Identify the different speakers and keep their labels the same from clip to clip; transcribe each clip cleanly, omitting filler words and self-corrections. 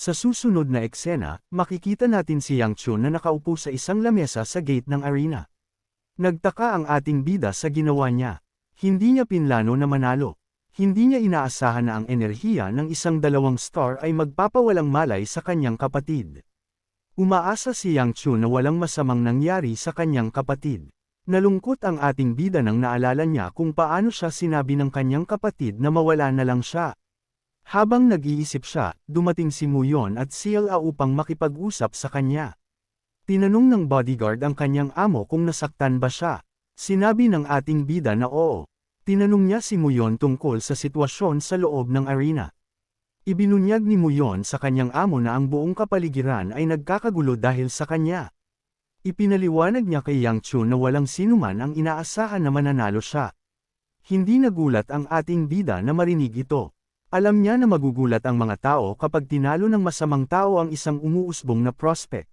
Speaker 1: Sa susunod na eksena, makikita natin si Yang Chun na nakaupo sa isang lamesa sa gate ng arena. Nagtaka ang ating bida sa ginawa niya. Hindi niya pinlano na manalo. Hindi niya inaasahan na ang enerhiya ng isang 2 star ay magpapawalang malay sa kanyang kapatid. Umaasa si Yang Chun na walang masamang nangyari sa kanyang kapatid. Nalungkot ang ating bida nang naalala niya kung paano siya sinabi ng kanyang kapatid na mawala na lang siya. Habang nag-iisip siya, dumating si Muyon at CLA upang makipag-usap sa kanya. Tinanong ng bodyguard ang kanyang amo kung nasaktan ba siya. Sinabi ng ating bida na oo. Tinanong niya si Muyon tungkol sa sitwasyon sa loob ng arena. Ibinunyag ni Muyon sa kanyang amo na ang buong kapaligiran ay nagkakagulo dahil sa kanya. Ipinaliwanag niya kay Yang Chun na walang sinuman ang inaasahan na mananalo siya. Hindi nagulat ang ating bida na marinig ito. Alam niya na magugulat ang mga tao kapag tinalo ng masamang tao ang isang umuusbong na prospect.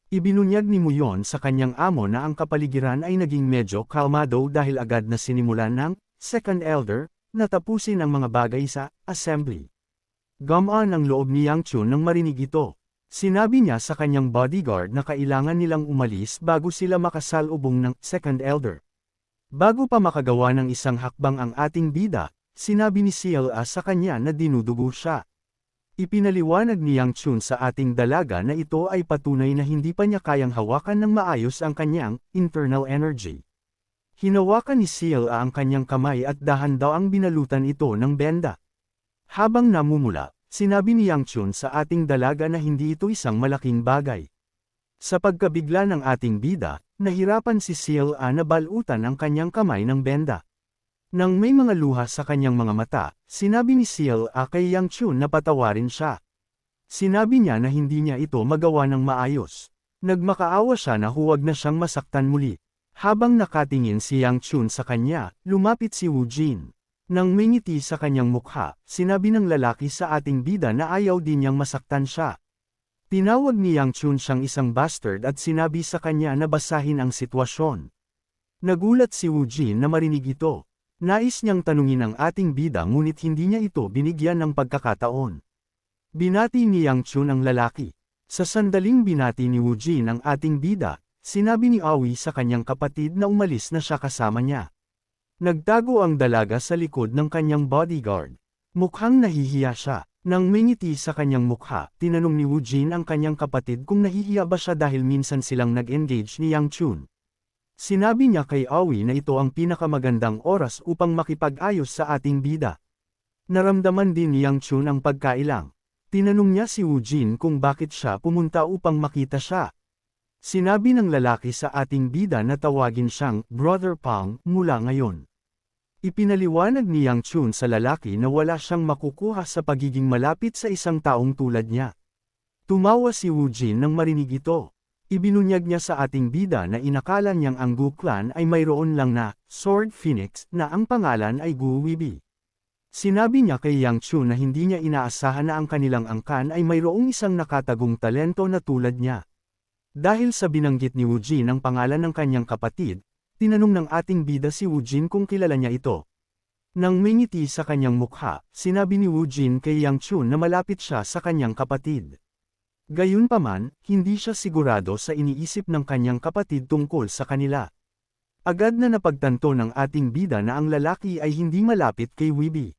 Speaker 1: Ibinunyag ni Muyon sa kanyang amo na ang kapaligiran ay naging medyo kalmado dahil agad na sinimulan ng Second Elder na tapusin ang mga bagay sa assembly. Gumaan ang loob ni Yang Chun nang marinig ito. Sinabi niya sa kanyang bodyguard na kailangan nilang umalis bago sila makasalubong ng Second Elder. Bago pa makagawa ng isang hakbang ang ating bida, sinabi ni CLA sa kanya na dinudugo siya. Ipinaliwanag ni Yang Chun sa ating dalaga na ito ay patunay na hindi pa niya kayang hawakan ng maayos ang kanyang internal energy. Hinawakan ni CLA ang kanyang kamay at dahan daw ang binalutan ito ng benda. Habang namumula, sinabi ni Yang Chun sa ating dalaga na hindi ito isang malaking bagay. Sa pagkabigla ng ating bida, nahirapan si CLA na balutan ang kanyang kamay ng benda. Nang may mga luha sa kanyang mga mata, sinabi ni CLA kay Yang Chun na patawarin siya. Sinabi niya na hindi niya ito magawa ng maayos. Nagmakaawa siya na huwag na siyang masaktan muli. Habang nakatingin si Yang Chun sa kanya, lumapit si Wu Jin. Nang may ngiti sa kanyang mukha, sinabi ng lalaki sa ating bida na ayaw din niyang masaktan siya. Tinawag ni Yang Chun siyang isang bastard at sinabi sa kanya na basahin ang sitwasyon. Nagulat si Wu Jin na marinig ito. Nais niyang tanungin ang ating bida ngunit hindi niya ito binigyan ng pagkakataon. Binati ni Yang Chun ang lalaki. Sa sandaling binati ni Wu Jin ang ating bida, sinabi ni Aoi sa kanyang kapatid na umalis na siya kasama niya. Nagtago ang dalaga sa likod ng kanyang bodyguard. Mukhang nahihiya siya. Nang may ngiti sa kanyang mukha, tinanong ni Wu Jin ang kanyang kapatid kung nahihiya ba siya dahil minsan silang nag-engage ni Yang Chun. Sinabi niya kay Aoi na ito ang pinakamagandang oras upang makipag-ayos sa ating bida. Naramdaman din ni Yang Chun ang pagkailang. Tinanong niya si Wu Jin kung bakit siya pumunta upang makita siya. Sinabi ng lalaki sa ating bida na tawagin siyang Brother Pang mula ngayon. Ipinaliwanag ni Yang Chun sa lalaki na wala siyang makukuha sa pagiging malapit sa isang taong tulad niya. Tumawa si Wu Jin nang marinig ito. Ibinunyag niya sa ating bida na inakala niyang ang Gu clan ay mayroon lang na Sword Phoenix na ang pangalan ay Gu Weeby. Sinabi niya kay Yang Chun na hindi niya inaasahan na ang kanilang angkan ay mayroong isang nakatagong talento na tulad niya. Dahil sa binanggit ni Wu Jin ang pangalan ng kanyang kapatid, tinanong ng ating bida si Wu Jin kung kilala niya ito. Nang may ngiti sa kanyang mukha, sinabi ni Wu Jin kay Yang Chun na malapit siya sa kanyang kapatid. Gayunpaman, hindi siya sigurado sa iniisip ng kanyang kapatid tungkol sa kanila. Agad na napagtanto ng ating bida na ang lalaki ay hindi malapit kay Weeby.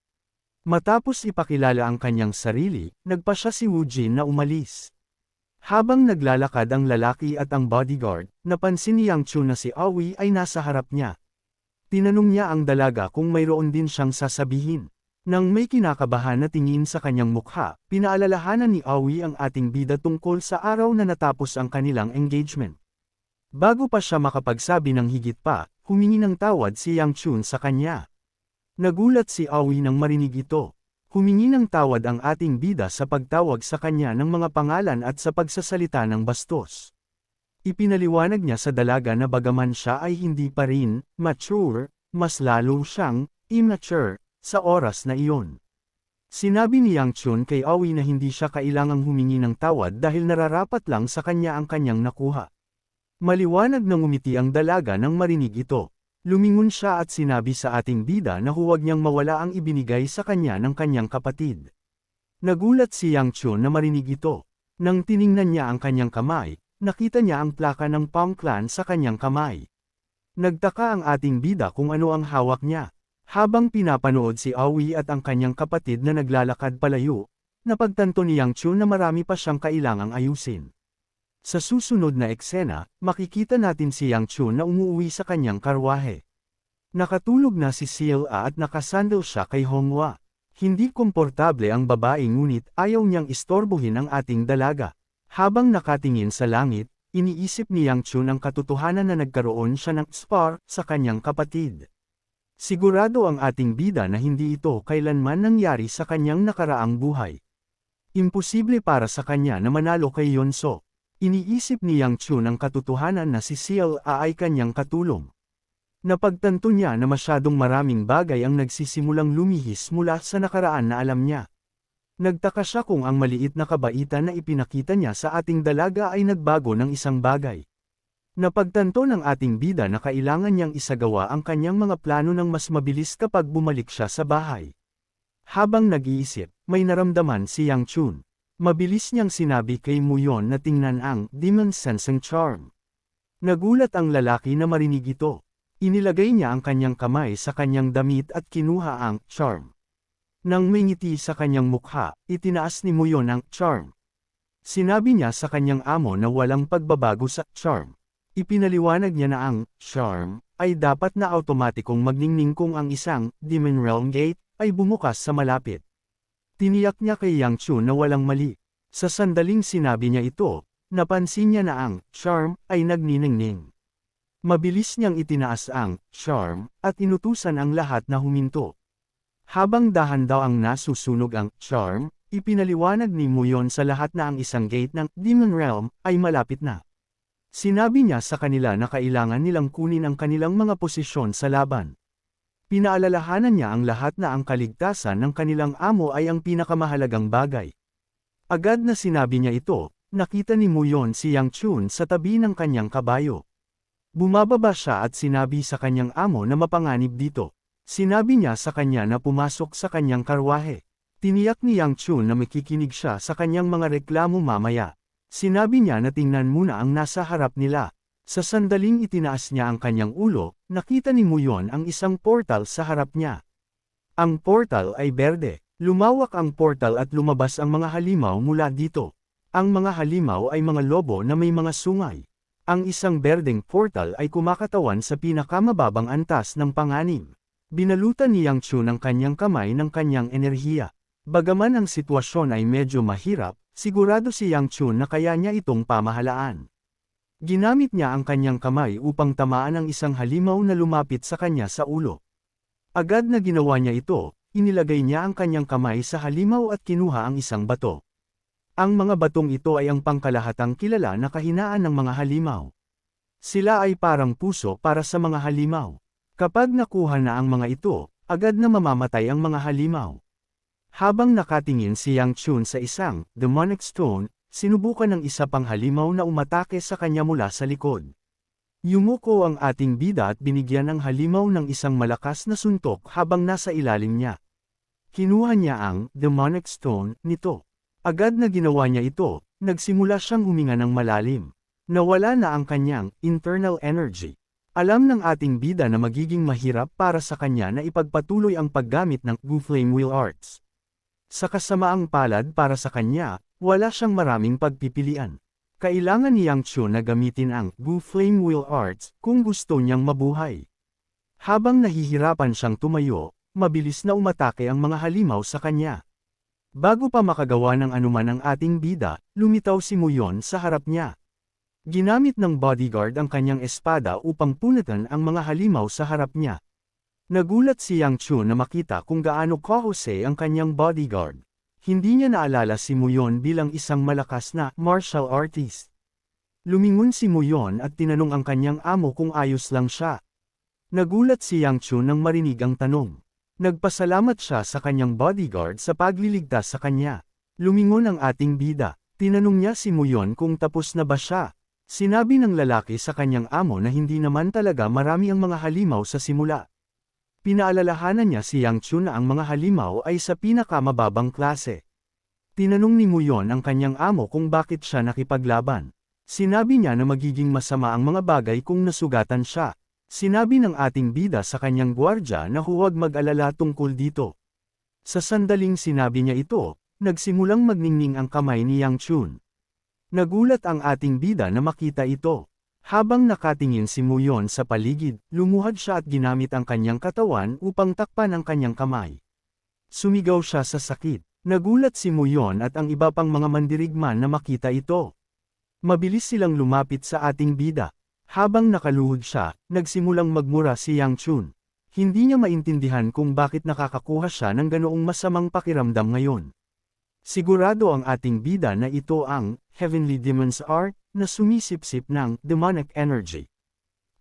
Speaker 1: Matapos ipakilala ang kanyang sarili, nagpa siya si Wu Jin na umalis. Habang naglalakad ang lalaki at ang bodyguard, napansin ni Yang Chun na si Aoi ay nasa harap niya. Tinanong niya ang dalaga kung mayroon din siyang sasabihin. Nang may kinakabahan na tingin sa kanyang mukha, pinaalalahanan ni Aoi ang ating bida tungkol sa araw na natapos ang kanilang engagement. Bago pa siya makapagsabi ng higit pa, humingi ng tawad si Yang Chun sa kanya. Nagulat si Aoi nang marinig ito. Humingi ng tawad ang ating bida sa pagtawag sa kanya ng mga pangalan at sa pagsasalita ng bastos. Ipinaliwanag niya sa dalaga na bagaman siya ay hindi pa rin mature, mas lalo siyang immature sa oras na iyon. Sinabi ni Yang Chun kay Aoi na hindi siya kailangang humingi ng tawad dahil nararapat lang sa kanya ang kanyang nakuha. Maliwanag na ngumiti ang dalaga nang marinig ito. Lumingon siya at sinabi sa ating bida na huwag niyang mawala ang ibinigay sa kanya ng kanyang kapatid. Nagulat si Yang Chun na marinig ito. Nang tiningnan niya ang kanyang kamay, nakita niya ang plaka ng Palm Clan sa kanyang kamay. Nagtaka ang ating bida kung ano ang hawak niya. Habang pinapanood si Aoi at ang kanyang kapatid na naglalakad palayo, napagtanto ni Yang Chun na marami pa siyang kailangang ayusin. Sa susunod na eksena, makikita natin si Yang Chun na umuwi sa kanyang karwahe. Nakatulog na si Sila at nakasandal siya kay Honghua. Hindi komportable ang babae ngunit ayaw niyang istorbohin ang ating dalaga. Habang nakatingin sa langit, iniisip ni Yang Chun ang katotohanan na nagkaroon siya ng spar sa kanyang kapatid. Sigurado ang ating bida na hindi ito kailanman nangyari sa kanyang nakaraang buhay. Imposible para sa kanya na manalo kay Yonso. Iniisip ni Yang Chun ang katotohanan na si Sila ay kanyang katulong. Napagtanto niya na masyadong maraming bagay ang nagsisimulang lumihis mula sa nakaraan na alam niya. Nagtaka siya kung ang maliit na kabaitan na ipinakita niya sa ating dalaga ay nagbago ng isang bagay. Napagtanto ng ating bida na kailangan niyang isagawa ang kanyang mga plano ng mas mabilis kapag bumalik siya sa bahay. Habang nag-iisip, may naramdaman si Yang Chun. Mabilis niyang sinabi kay Muyon na tingnan ang Demon Sensing Charm. Nagulat ang lalaki na marinig ito. Inilagay niya ang kanyang kamay sa kanyang damit at kinuha ang charm. Nang may ngiti sa kanyang mukha, itinaas ni Muyon ang charm. Sinabi niya sa kanyang amo na walang pagbabago sa charm. Ipinaliwanag niya na ang charm ay dapat na automatikong magningning kung ang isang Demon Realm Gate ay bumukas sa malapit. Tiniyak niya kay Yang Chun na walang mali. Sa sandaling sinabi niya ito, napansin niya na ang charm ay nagniningning. Mabilis niyang itinaas ang charm at inutusan ang lahat na huminto. Habang dahan daw ang nasusunog ang charm, ipinaliwanag ni Muyon sa lahat na ang isang gate ng Demon Realm ay malapit na. Sinabi niya sa kanila na kailangan nilang kunin ang kanilang mga posisyon sa laban. Pinaalalahanan niya ang lahat na ang kaligtasan ng kanilang amo ay ang pinakamahalagang bagay. Agad na sinabi niya ito, nakita ni Muyon si Yang Chun sa tabi ng kanyang kabayo. Bumababa siya at sinabi sa kanyang amo na mapanganib dito. Sinabi niya sa kanya na pumasok sa kanyang karwahe. Tiniyak ni Yang Chun na makikinig siya sa kanyang mga reklamo mamaya. Sinabi niya na tingnan muna ang nasa harap nila. Sa sandaling itinaas niya ang kanyang ulo, nakita ni Muyon ang isang portal sa harap niya. Ang portal ay berde. Lumawak ang portal at lumabas ang mga halimaw mula dito. Ang mga halimaw ay mga lobo na may mga sungay. Ang isang berdeng portal ay kumakatawan sa pinakamababang antas ng panganib. Binalutan ni Yang Chun ang kanyang kamay ng kanyang enerhiya. Bagaman ang sitwasyon ay medyo mahirap, sigurado si Yang Chun na kaya niya itong pamahalaan. Ginamit niya ang kanyang kamay upang tamaan ang isang halimaw na lumapit sa kanya sa ulo. Agad na ginawa niya ito, inilagay niya ang kanyang kamay sa halimaw at kinuha ang isang bato. Ang mga batong ito ay ang pangkalahatang kilala na kahinaan ng mga halimaw. Sila ay parang puso para sa mga halimaw. Kapag nakuha na ang mga ito, agad na mamamatay ang mga halimaw. Habang nakatingin si Yang Chun sa isang demonic stone, sinubukan ng isa pang halimaw na umatake sa kanya mula sa likod. Yumuko ang ating bida at binigyan ng halimaw ng isang malakas na suntok habang nasa ilalim niya. Kinuha niya ang demonic stone nito. Agad na ginawa niya ito, nagsimula siyang huminga ng malalim. Nawala na ang kanyang internal energy. Alam ng ating bida na magiging mahirap para sa kanya na ipagpatuloy ang paggamit ng Gu Flame Wheel Arts. Sa kasamaang palad para sa kanya, wala siyang maraming pagpipilian. Kailangan ni Yang Chun na gamitin ang Gu Flame Wheel Arts kung gusto niyang mabuhay. Habang nahihirapan siyang tumayo, mabilis na umatake ang mga halimaw sa kanya. Bago pa makagawa ng anuman ang ating bida, lumitaw si Muyon sa harap niya. Ginamit ng bodyguard ang kanyang espada upang punatan ang mga halimaw sa harap niya. Nagulat si Yang Chun na makita kung gaano kahusay ang kanyang bodyguard. Hindi niya naalala si Muyon bilang isang malakas na martial artist. Lumingon si Muyon at tinanong ang kanyang amo kung ayos lang siya. Nagulat si Yang Chun nang marinig ang tanong. Nagpasalamat siya sa kanyang bodyguard sa pagliligtas sa kanya. Lumingon ang ating bida. Tinanong niya si Muyon kung tapos na ba siya. Sinabi ng lalaki sa kanyang amo na hindi naman talaga marami ang mga halimaw sa simula. Pinaalalahanan niya si Yang Chun na ang mga halimaw ay sa pinakamababang klase. Tinanong ni Muyon ang kanyang amo kung bakit siya nakipaglaban. Sinabi niya na magiging masama ang mga bagay kung nasugatan siya. Sinabi ng ating bida sa kanyang gwardya na huwag mag-alala tungkol dito. Sa sandaling sinabi niya ito, nagsimulang magningning ang kamay ni Yang Chun. Nagulat ang ating bida na makita ito. Habang nakatingin si Muyon sa paligid, lumuhad siya at ginamit ang kanyang katawan upang takpan ang kanyang kamay. Sumigaw siya sa sakit. Nagulat si Muyon at ang iba pang mga mandirigman na makita ito. Mabilis silang lumapit sa ating bida. Habang nakaluhod siya, nagsimulang magmura si Yang Chun. Hindi niya maintindihan kung bakit nakakakuha siya ng ganoong masamang pakiramdam ngayon. Sigurado ang ating bida na ito ang Heavenly Demon's Art na sumisipsip ng demonic energy.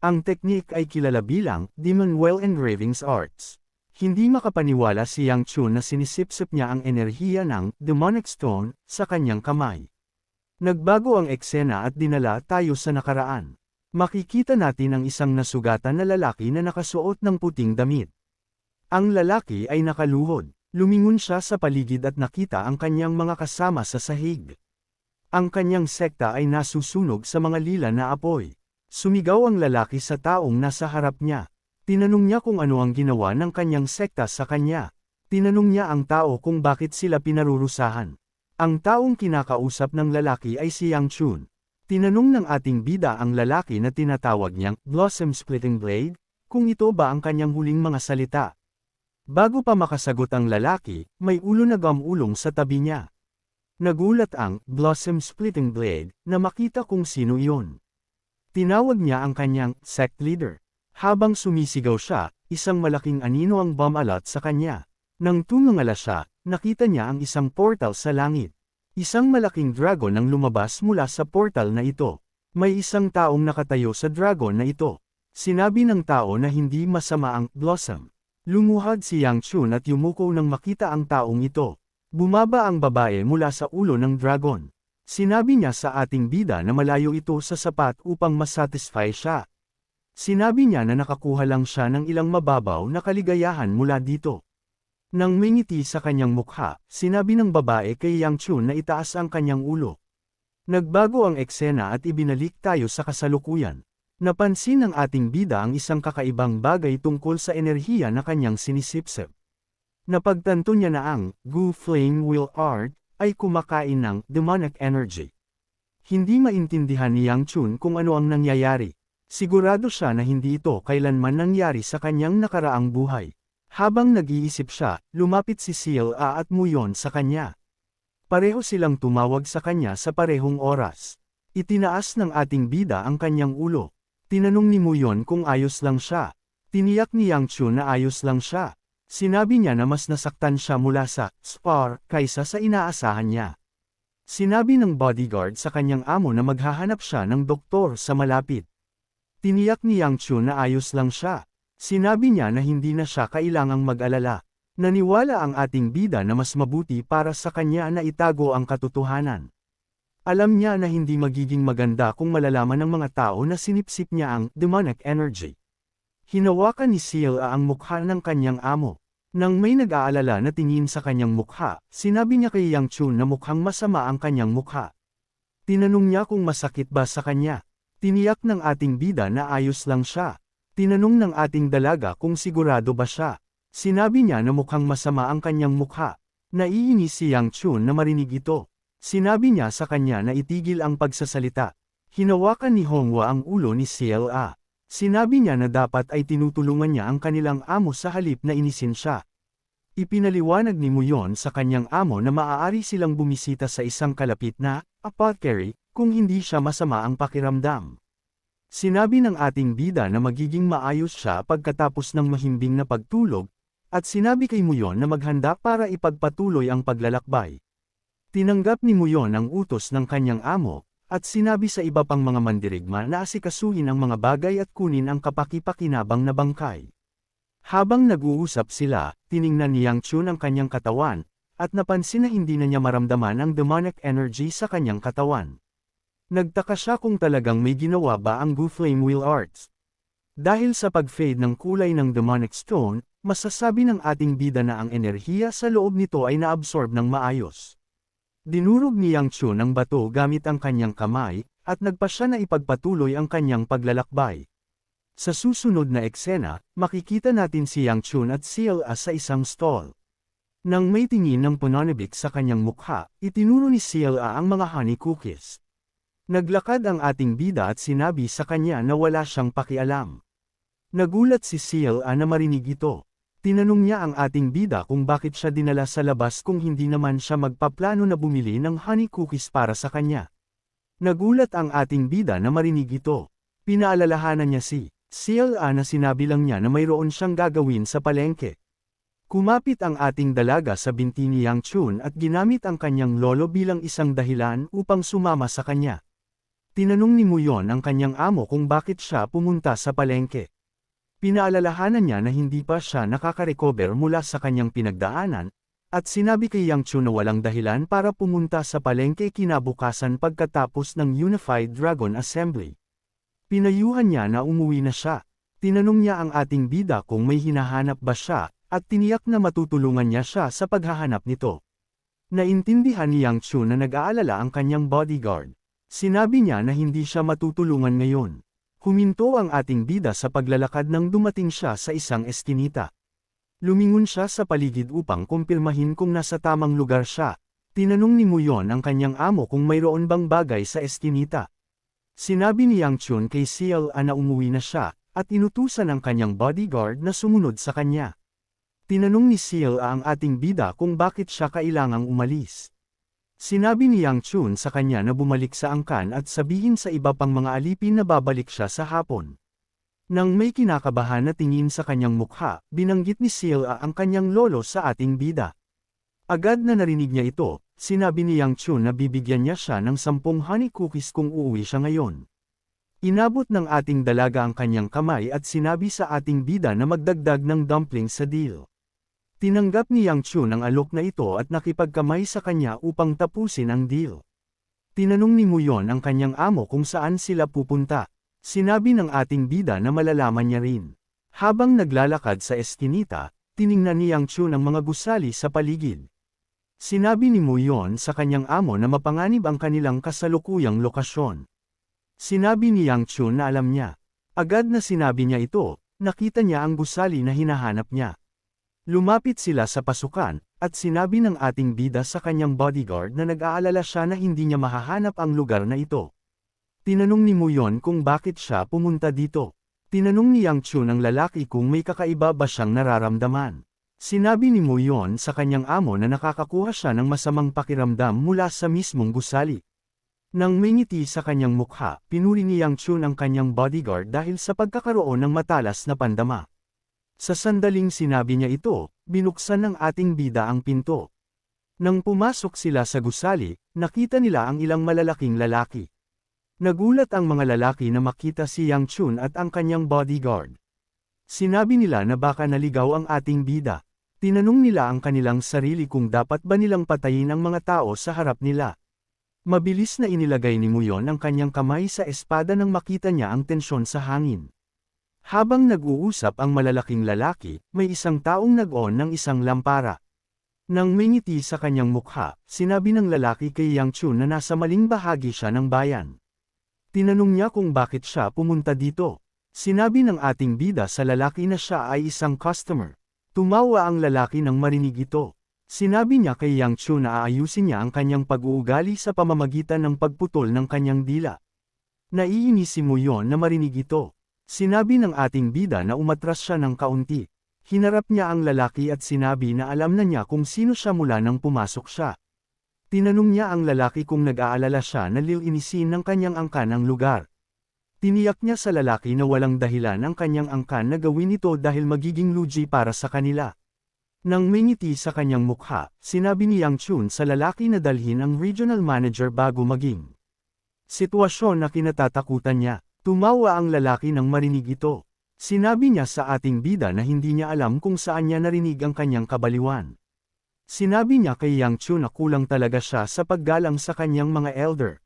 Speaker 1: Ang teknik ay kilala bilang Demon Well Engravings Arts. Hindi makapaniwala si Yang Chun na sinisipsip niya ang enerhiya ng demonic stone sa kanyang kamay. Nagbago ang eksena at dinala tayo sa nakaraan. Makikita natin ang isang nasugatan na lalaki na nakasuot ng puting damit. Ang lalaki ay nakaluhod. Lumingon siya sa paligid at nakita ang kanyang mga kasama sa sahig. Ang kanyang sekta ay nasusunog sa mga lila na apoy. Sumigaw ang lalaki sa taong nasa harap niya. Tinanong niya kung ano ang ginawa ng kanyang sekta sa kanya. Tinanong niya ang tao kung bakit sila pinarurusahan. Ang taong kinakausap ng lalaki ay si Yang Chun. Tinanong ng ating bida ang lalaki na tinatawag niyang Blossom Splitting Blade, kung ito ba ang kanyang huling mga salita. Bago pa makasagot ang lalaki, may ulo na gamulong sa tabi niya. Nagulat ang Blossom Splitting Blade na makita kung sino iyon. Tinawag niya ang kanyang sect leader. Habang sumisigaw siya, isang malaking anino ang bumalat sa kanya. Nang tumingala siya, nakita niya ang isang portal sa langit. Isang malaking dragon ang lumabas mula sa portal na ito. May isang taong nakatayo sa dragon na ito. Sinabi ng tao na hindi masama ang Blossom. Lumuhad si Yang Chun at yumuko nang makita ang taong ito. Bumaba ang babae mula sa ulo ng dragon. Sinabi niya sa ating bida na malayo ito sa sapat upang masatisfy siya. Sinabi niya na nakakuha lang siya ng ilang mababaw na kaligayahan mula dito. Nang mingiti sa kanyang mukha, sinabi ng babae kay Yang Chun na itaas ang kanyang ulo. Nagbago ang eksena at ibinalik tayo sa kasalukuyan. Napansin ng ating bida ang isang kakaibang bagay tungkol sa enerhiya na kanyang sinisipsip. Napagtanto niya na ang Gu Flame Wheel Art ay kumakain ng demonic energy. Hindi maintindihan ni Yang Chun kung ano ang nangyayari. Sigurado siya na hindi ito kailanman nangyari sa kanyang nakaraang buhay. Habang nag-iisip siya, lumapit si CLA at Muyon sa kanya. Pareho silang tumawag sa kanya sa parehong oras. Itinaas ng ating bida ang kanyang ulo. Tinanong ni Muyon kung ayos lang siya. Tiniyak ni Yang Chun na ayos lang siya. Sinabi niya na mas nasaktan siya mula sa spar kaysa sa inaasahan niya. Sinabi ng bodyguard sa kanyang amo na maghahanap siya ng doktor sa malapit. Tiniyak ni Yang Chun na ayos lang siya. Sinabi niya na hindi na siya kailangang mag-alala. Naniwala ang ating bida na mas mabuti para sa kanya na itago ang katotohanan. Alam niya na hindi magiging maganda kung malalaman ng mga tao na sinipsip niya ang demonic energy. Hinawakan ni CLA ang mukha ng kanyang amo. Nang may nag-aalala na tingin sa kanyang mukha, sinabi niya kay Yang Chun na mukhang masama ang kanyang mukha. Tinanong niya kung masakit ba sa kanya. Tiniyak ng ating bida na ayos lang siya. Tinanong ng ating dalaga kung sigurado ba siya. Sinabi niya na mukhang masama ang kanyang mukha. Naiinis si Yang Chun na marinig ito. Sinabi niya sa kanya na itigil ang pagsasalita. Hinawakan ni Honghua ang ulo ni CLA. Sinabi niya na dapat ay tinutulungan niya ang kanilang amo sa halip na inisin siya. Ipinaliwanag ni Muyon sa kanyang amo na maaari silang bumisita sa isang kalapit na apothecary kung hindi siya masama ang pakiramdam. Sinabi ng ating bida na magiging maayos siya pagkatapos ng mahimbing na pagtulog, at sinabi kay Muyon na maghanda para ipagpatuloy ang paglalakbay. Tinanggap ni Muyon ang utos ng kanyang amo, at sinabi sa iba pang mga mandirigma na asikasuhin ang mga bagay at kunin ang kapaki-pakinabang na bangkay. Habang nag-uusap sila, tiningnan ni Yang Chun ang kanyang katawan, at napansin na hindi na niya maramdaman ang demonic energy sa kanyang katawan. Nagtaka siya kung talagang may ginawa ba ang Gu Flame Wheel Arts. Dahil sa pag-fade ng kulay ng demonic stone, masasabi ng ating bida na ang enerhiya sa loob nito ay naabsorb ng maayos. Dinurog ni Yang Chun ang bato gamit ang kanyang kamay, at nagpa siya na ipagpatuloy ang kanyang paglalakbay. Sa susunod na eksena, makikita natin si Yang Chun at CLA sa isang stall. Nang may tingin ng pananabik sa kanyang mukha, itinuro ni CLA ang mga honey cookies. Naglakad ang ating bida at sinabi sa kanya na wala siyang pakialam. Nagulat si CLA na marinig ito. Tinanong niya ang ating bida kung bakit siya dinala sa labas kung hindi naman siya magpaplano na bumili ng honey cookies para sa kanya. Nagulat ang ating bida na marinig ito. Pinaalalahanan niya si CLA na sinabi lang niya na mayroon siyang gagawin sa palengke. Kumapit ang ating dalaga sa binti ni Yang Chun at ginamit ang kanyang lolo bilang isang dahilan upang sumama sa kanya. Tinanong ni Muyon ang kanyang amo kung bakit siya pumunta sa palengke. Pinaalalahanan niya na hindi pa siya nakaka-recover mula sa kanyang pinagdaanan, at sinabi kay Yang Chun na walang dahilan para pumunta sa palengke kinabukasan pagkatapos ng Unified Dragon Assembly. Pinayuhan niya na umuwi na siya. Tinanong niya ang ating bida kung may hinahanap ba siya, at tiniyak na matutulungan niya siya sa paghahanap nito. Naintindihan ni Yang Chun na nag-aalala ang kanyang bodyguard. Sinabi niya na hindi siya matutulungan ngayon. Huminto ang ating bida sa paglalakad nang dumating siya sa isang eskinita. Lumingon siya sa paligid upang kumpirmahin kung nasa tamang lugar siya. Tinanong ni Muyon ang kanyang amo kung mayroon bang bagay sa eskinita. Sinabi ni Yang Chun kay CLA na umuwi na siya, at inutusan ang kanyang bodyguard na sumunod sa kanya. Tinanong ni CLA ang ating bida kung bakit siya kailangang umalis. Sinabi ni Yang Chun sa kanya na bumalik sa angkan at sabihin sa iba pang mga alipin na babalik siya sa hapon. Nang may kinakabahan na tingin sa kanyang mukha, binanggit ni CLA ang kanyang lolo sa ating bida. Agad na narinig niya ito, sinabi ni Yang Chun na bibigyan niya siya ng 10 honey cookies kung uuwi siya ngayon. Inabot ng ating dalaga ang kanyang kamay at sinabi sa ating bida na magdagdag ng dumplings sa deal. Tinanggap ni Yang Chun ang alok na ito at nakipagkamay sa kanya upang tapusin ang deal. Tinanong ni Muyon ang kanyang amo kung saan sila pupunta. Sinabi ng ating bida na malalaman niya rin. Habang naglalakad sa eskinita, tiningnan ni Yang Chun ang mga gusali sa paligid. Sinabi ni Muyon sa kanyang amo na mapanganib ang kanilang kasalukuyang lokasyon. Sinabi ni Yang Chun na alam niya. Agad na sinabi niya ito, nakita niya ang gusali na hinahanap niya. Lumapit sila sa pasukan, at sinabi ng ating bida sa kanyang bodyguard na nag-aalala siya na hindi niya mahahanap ang lugar na ito. Tinanong ni Muyon kung bakit siya pumunta dito. Tinanong ni Yang Chun ang lalaki kung may kakaiba ba siyang nararamdaman. Sinabi ni Muyon sa kanyang amo na nakakakuha siya ng masamang pakiramdam mula sa mismong gusali. Nang may ngiti sa kanyang mukha, pinuri ni Yang Chun ang kanyang bodyguard dahil sa pagkakaroon ng matalas na pandama. Sa sandaling sinabi niya ito, binuksan ng ating bida ang pinto. Nang pumasok sila sa gusali, nakita nila ang ilang malalaking lalaki. Nagulat ang mga lalaki na makita si Yang Chun at ang kanyang bodyguard. Sinabi nila na baka naligaw ang ating bida. Tinanong nila ang kanilang sarili kung dapat ba nilang patayin ang mga tao sa harap nila. Mabilis na inilagay ni Muyon ang kanyang kamay sa espada nang makita niya ang tensyon sa hangin. Habang nag-uusap ang malalaking lalaki, may isang taong nag-on ng isang lampara. Nang may ngiti sa kanyang mukha, sinabi ng lalaki kay Yang Chun na nasa maling bahagi siya ng bayan. Tinanong niya kung bakit siya pumunta dito. Sinabi ng ating bida sa lalaki na siya ay isang customer. Tumawa ang lalaki nang marinig ito. Sinabi niya kay Yang Chun na aayusin niya ang kanyang pag-uugali sa pamamagitan ng pagputol ng kanyang dila. Naiinis si Muyon na marinig ito. Sinabi ng ating bida na umatras siya ng kaunti. Hinarap niya ang lalaki at sinabi na alam na niya kung sino siya mula nang pumasok siya. Tinanong niya ang lalaki kung nag-aalala siya na lilinisin ng kanyang angkan ang lugar. Tiniyak niya sa lalaki na walang dahilan ang kanyang angkan na gawin ito dahil magiging lugi para sa kanila. Nang may ngiti sa kanyang mukha, sinabi ni Yang Chun sa lalaki na dalhin ang regional manager bago maging sitwasyon na kinatatakutan niya. Tumawa ang lalaki nang marinig ito. Sinabi niya sa ating bida na hindi niya alam kung saan niya narinig ang kanyang kabaliwan. Sinabi niya kay Yang Chun na kulang talaga siya sa paggalang sa kanyang mga elder.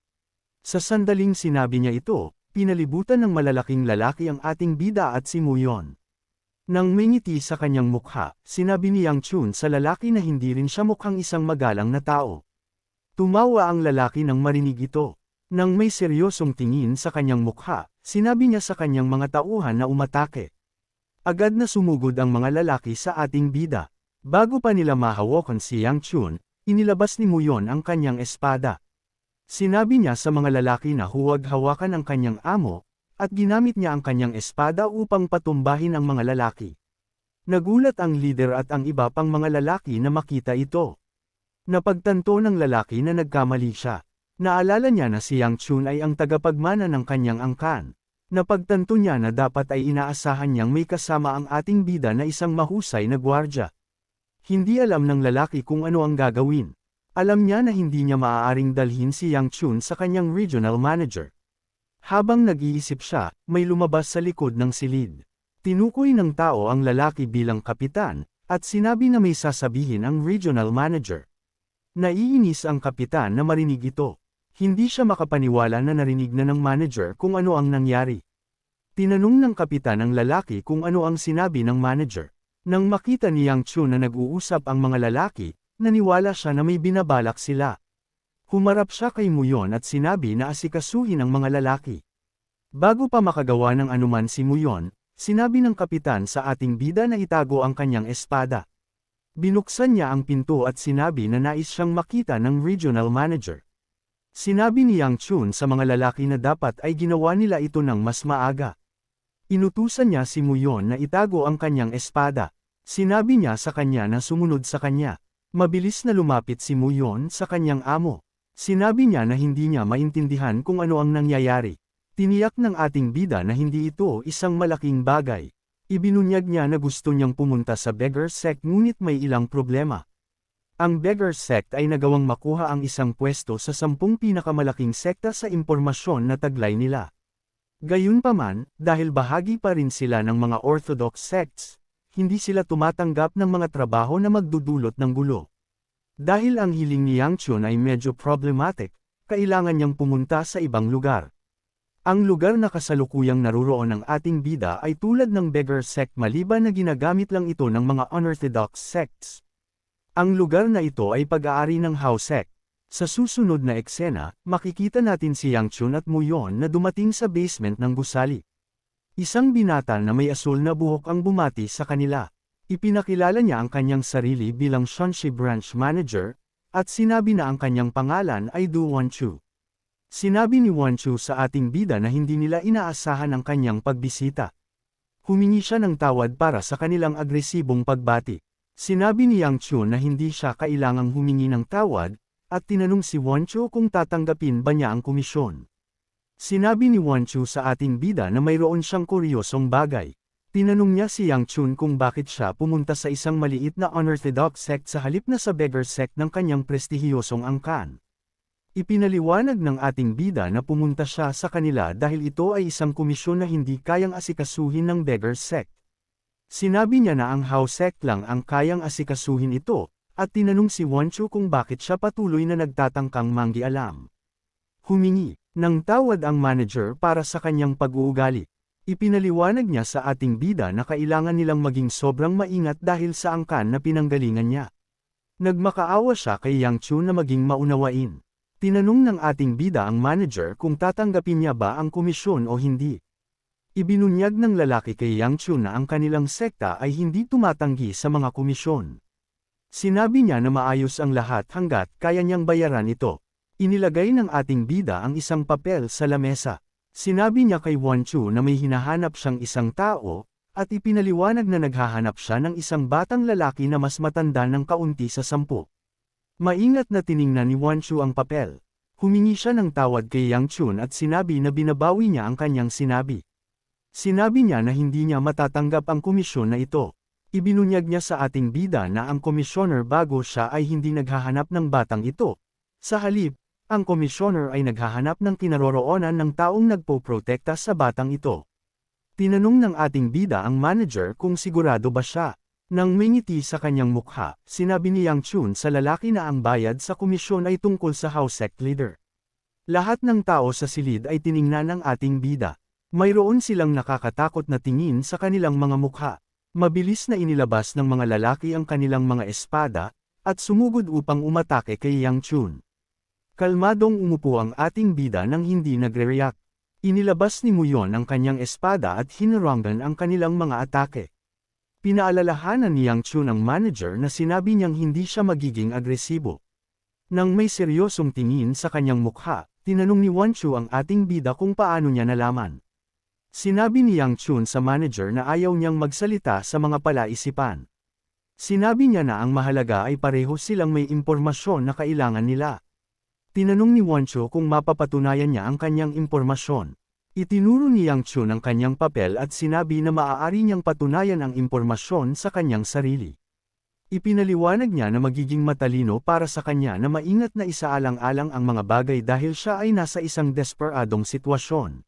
Speaker 1: Sa sandaling sinabi niya ito, pinalibutan ng malalaking lalaki ang ating bida at si Muyon. Nang may ngiti sa kanyang mukha, sinabi ni Yang Chun sa lalaki na hindi rin siya mukhang isang magalang na tao. Tumawa ang lalaki nang marinig ito. Nang may seryosong tingin sa kanyang mukha, sinabi niya sa kanyang mga tauhan na umatake. Agad na sumugod ang mga lalaki sa ating bida. Bago pa nila mahawakan si Yang Chun, inilabas ni Muyon ang kanyang espada. Sinabi niya sa mga lalaki na huwag hawakan ang kanyang amo, at ginamit niya ang kanyang espada upang patumbahin ang mga lalaki. Nagulat ang leader at ang iba pang mga lalaki na makita ito. Napagtanto ng lalaki na nagkamali siya. Naalala niya na si Yang Chun ay ang tagapagmana ng kanyang angkan. Napagtanto niya na dapat ay inaasahan niyang may kasama ang ating bida na isang mahusay na gwardya. Hindi alam ng lalaki kung ano ang gagawin. Alam niya na hindi niya maaaring dalhin si Yang Chun sa kanyang regional manager. Habang nag-iisip siya, may lumabas sa likod ng silid. Tinukoy ng tao ang lalaki bilang kapitan, at sinabi na may sasabihin ang regional manager. Naiinis ang kapitan na marinig ito. Hindi siya makapaniwala na narinig na ng manager kung ano ang nangyari. Tinanong ng kapitan ang lalaki kung ano ang sinabi ng manager. Nang makita ni Yang Chun na nag-uusap ang mga lalaki, naniwala siya na may binabalak sila. Humarap siya kay Muyon at sinabi na asikasuhin ang mga lalaki. Bago pa makagawa ng anuman si Muyon, sinabi ng kapitan sa ating bida na itago ang kanyang espada. Binuksan niya ang pinto at sinabi na nais siyang makita ng regional manager. Sinabi ni Yang Chun sa mga lalaki na dapat ay ginawa nila ito ng mas maaga. Inutusan niya si Muyon na itago ang kanyang espada. Sinabi niya sa kanya na sumunod sa kanya. Mabilis na lumapit si Muyon sa kanyang amo. Sinabi niya na hindi niya maintindihan kung ano ang nangyayari. Tiniyak ng ating bida na hindi ito isang malaking bagay. Ibinunyag niya na gusto niyang pumunta sa beggar sect ngunit may ilang problema. Ang beggar sect ay nagawang makuha ang isang pwesto sa 10 pinakamalaking sekta sa impormasyon na taglay nila. Gayunpaman, dahil bahagi pa rin sila ng mga orthodox sects, hindi sila tumatanggap ng mga trabaho na magdudulot ng gulo. Dahil ang hiling ni Yang Chun ay medyo problematic, kailangan niyang pumunta sa ibang lugar. Ang lugar na kasalukuyang naruroon ng ating bida ay tulad ng beggar sect maliban na ginagamit lang ito ng mga unorthodox sects. Ang lugar na ito ay pag-aari ng Hao sect. Sa susunod na eksena, makikita natin si Yang Chun at Muyon na dumating sa basement ng gusali. Isang binata na may asul na buhok ang bumati sa kanila. Ipinakilala niya ang kanyang sarili bilang Shanxi Branch Manager, at sinabi na ang kanyang pangalan ay Du Wanchu. Sinabi ni Wanchu sa ating bida na hindi nila inaasahan ang kanyang pagbisita. Humingi siya ng tawad para sa kanilang agresibong pagbati. Sinabi ni Yang Chun na hindi siya kailangang humingi ng tawad, at tinanong si Wanchu kung tatanggapin ba niya ang komisyon. Sinabi ni Wanchu sa ating bida na mayroon siyang kuryosong bagay. Tinanong niya si Yang Chun kung bakit siya pumunta sa isang maliit na unorthodox sect sa halip na sa beggar sect ng kanyang prestihiyosong angkan. Ipinaliwanag ng ating bida na pumunta siya sa kanila dahil ito ay isang komisyon na hindi kayang asikasuhin ng beggar sect. Sinabi niya na ang Hao sect lang ang kayang asikasuhin ito, at tinanong si Wanchu kung bakit siya patuloy na nagtatangkang manggialam. Humingi ng tawad ang manager para sa kanyang pag-uugali. Ipinaliwanag niya sa ating bida na kailangan nilang maging sobrang maingat dahil sa angkan na pinanggalingan niya. Nagmakaawa siya kay Yang Chun na maging maunawain. Tinanong ng ating bida ang manager kung tatanggapin niya ba ang komisyon o hindi. Ibinunyag ng lalaki kay Yang Chun na ang kanilang sekta ay hindi tumatanggi sa mga komisyon. Sinabi niya na maayos ang lahat hanggat kaya niyang bayaran ito. Inilagay ng ating bida ang isang papel sa lamesa. Sinabi niya kay Wanchu na may hinahanap siyang isang tao, at ipinaliwanag na naghahanap siya ng isang batang lalaki na mas matanda ng kaunti sa 10. Maingat na tiningnan ni Wanchu ang papel. Humingi siya ng tawad kay Yang Chun at sinabi na binabawi niya ang kanyang sinabi. Sinabi niya na hindi niya matatanggap ang komisyon na ito. Ibinunyag niya sa ating bida na ang komisyoner bago siya ay hindi naghahanap ng batang ito. Sa halip, ang komisyoner ay naghahanap ng kinaroroonan ng taong nagpoprotekta sa batang ito. Tinanong ng ating bida ang manager kung sigurado ba siya. Nang may ngiti sa kanyang mukha, sinabi ni Yang Chun sa lalaki na ang bayad sa komisyon ay tungkol sa Hao sect leader. Lahat ng tao sa silid ay tiningnan ng ating bida. Mayroon silang nakakatakot na tingin sa kanilang mga mukha. Mabilis na inilabas ng mga lalaki ang kanilang mga espada, at sumugod upang umatake kay Yang Chun. Kalmadong umupo ang ating bida nang hindi nagre-react. Inilabas ni Muyon ang kanyang espada at hinarangan ang kanilang mga atake. Pinaalalahanan ni Yang Chun ang manager na sinabi niyang hindi siya magiging agresibo. Nang may seryosong tingin sa kanyang mukha, tinanong ni Wan Chu ang ating bida kung paano niya nalaman. Sinabi ni Yang Chun sa manager na ayaw niyang magsalita sa mga palaisipan. Sinabi niya na ang mahalaga ay pareho silang may impormasyon na kailangan nila. Tinanong ni Wan Chu kung mapapatunayan niya ang kanyang impormasyon. Itinuro ni Yang Chun ang kanyang papel at sinabi na maaari niyang patunayan ang impormasyon sa kanyang sarili. Ipinaliwanag niya na magiging matalino para sa kanya na maingat na isaalang-alang ang mga bagay dahil siya ay nasa isang desperadong sitwasyon.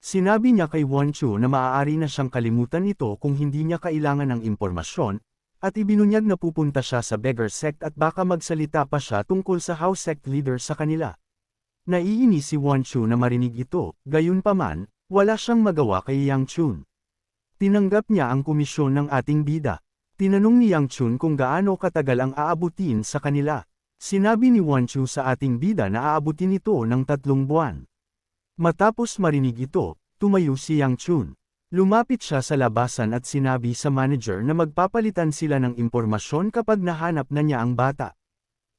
Speaker 1: Sinabi niya kay Wan Chu na maaari na siyang kalimutan ito kung hindi niya kailangan ng impormasyon, at ibinunyag na pupunta siya sa beggar sect at baka magsalita pa siya tungkol sa house sect leader sa kanila. Naiinis si Wan Chu na marinig ito, gayunpaman, wala siyang magawa kay Yang Chun. Tinanggap niya ang komisyon ng ating bida. Tinanong ni Yang Chun kung gaano katagal ang aabutin sa kanila. Sinabi ni Wan Chu sa ating bida na aabutin ito ng 3 buwan. Matapos marinig ito, tumayo si Yang Chun. Lumapit siya sa labasan at sinabi sa manager na magpapalitan sila ng impormasyon kapag nahanap na niya ang bata.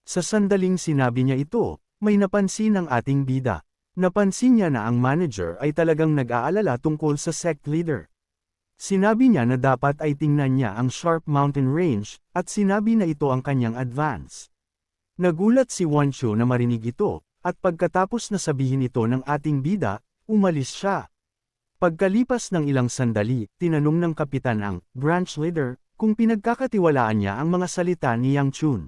Speaker 1: Sa sandaling sinabi niya ito, may napansin ang ating bida. Napansin niya na ang manager ay talagang nag-aalala tungkol sa sect leader. Sinabi niya na dapat ay tingnan niya ang Sharp Mountain Range, at sinabi na ito ang kanyang advance. Nagulat si Wan Chu na marinig ito, at pagkatapos na sabihin ito ng ating bida, umalis siya. Pagkalipas ng ilang sandali, tinanong ng kapitan ang branch leader kung pinagkakatiwalaan niya ang mga salita ni Yang Chun.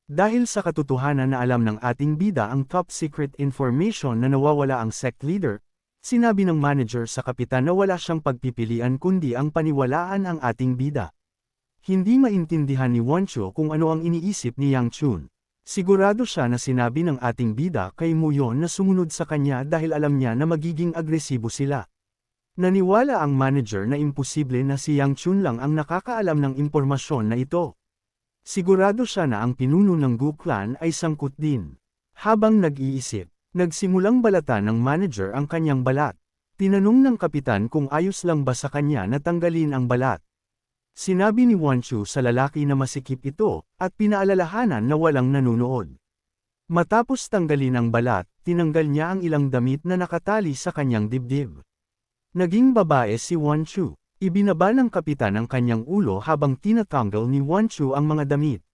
Speaker 1: Dahil sa katotohanan na alam ng ating bida ang top secret information na nawawala ang sect leader, sinabi ng manager sa kapitan na wala siyang pagpipilian kundi ang paniwalaan ang ating bida. Hindi maintindihan ni Wan Chu kung ano ang iniisip ni Yang Chun. Sigurado siya na sinabi ng ating bida kay Muyon na sumunod sa kanya dahil alam niya na magiging agresibo sila. Naniwala ang manager na imposible na si Yang Chun lang ang nakakaalam ng impormasyon na ito. Sigurado siya na ang pinuno ng Gu Clan ay sangkot din. Habang nag-iisip, nagsimulang balatan ng manager ang kanyang balat. Tinanong ng kapitan kung ayos lang ba sa kanya na tanggalin ang balat. Sinabi ni Wan Chu sa lalaki na masikip ito, at pinaalalahanan na walang nanunood. Matapos tanggalin ang balat, tinanggal niya ang ilang damit na nakatali sa kanyang dibdib. Naging babae si Wan Chu. Ibinaba ng kapitan ang kanyang ulo habang tinatanggal ni Wan Chu ang mga damit.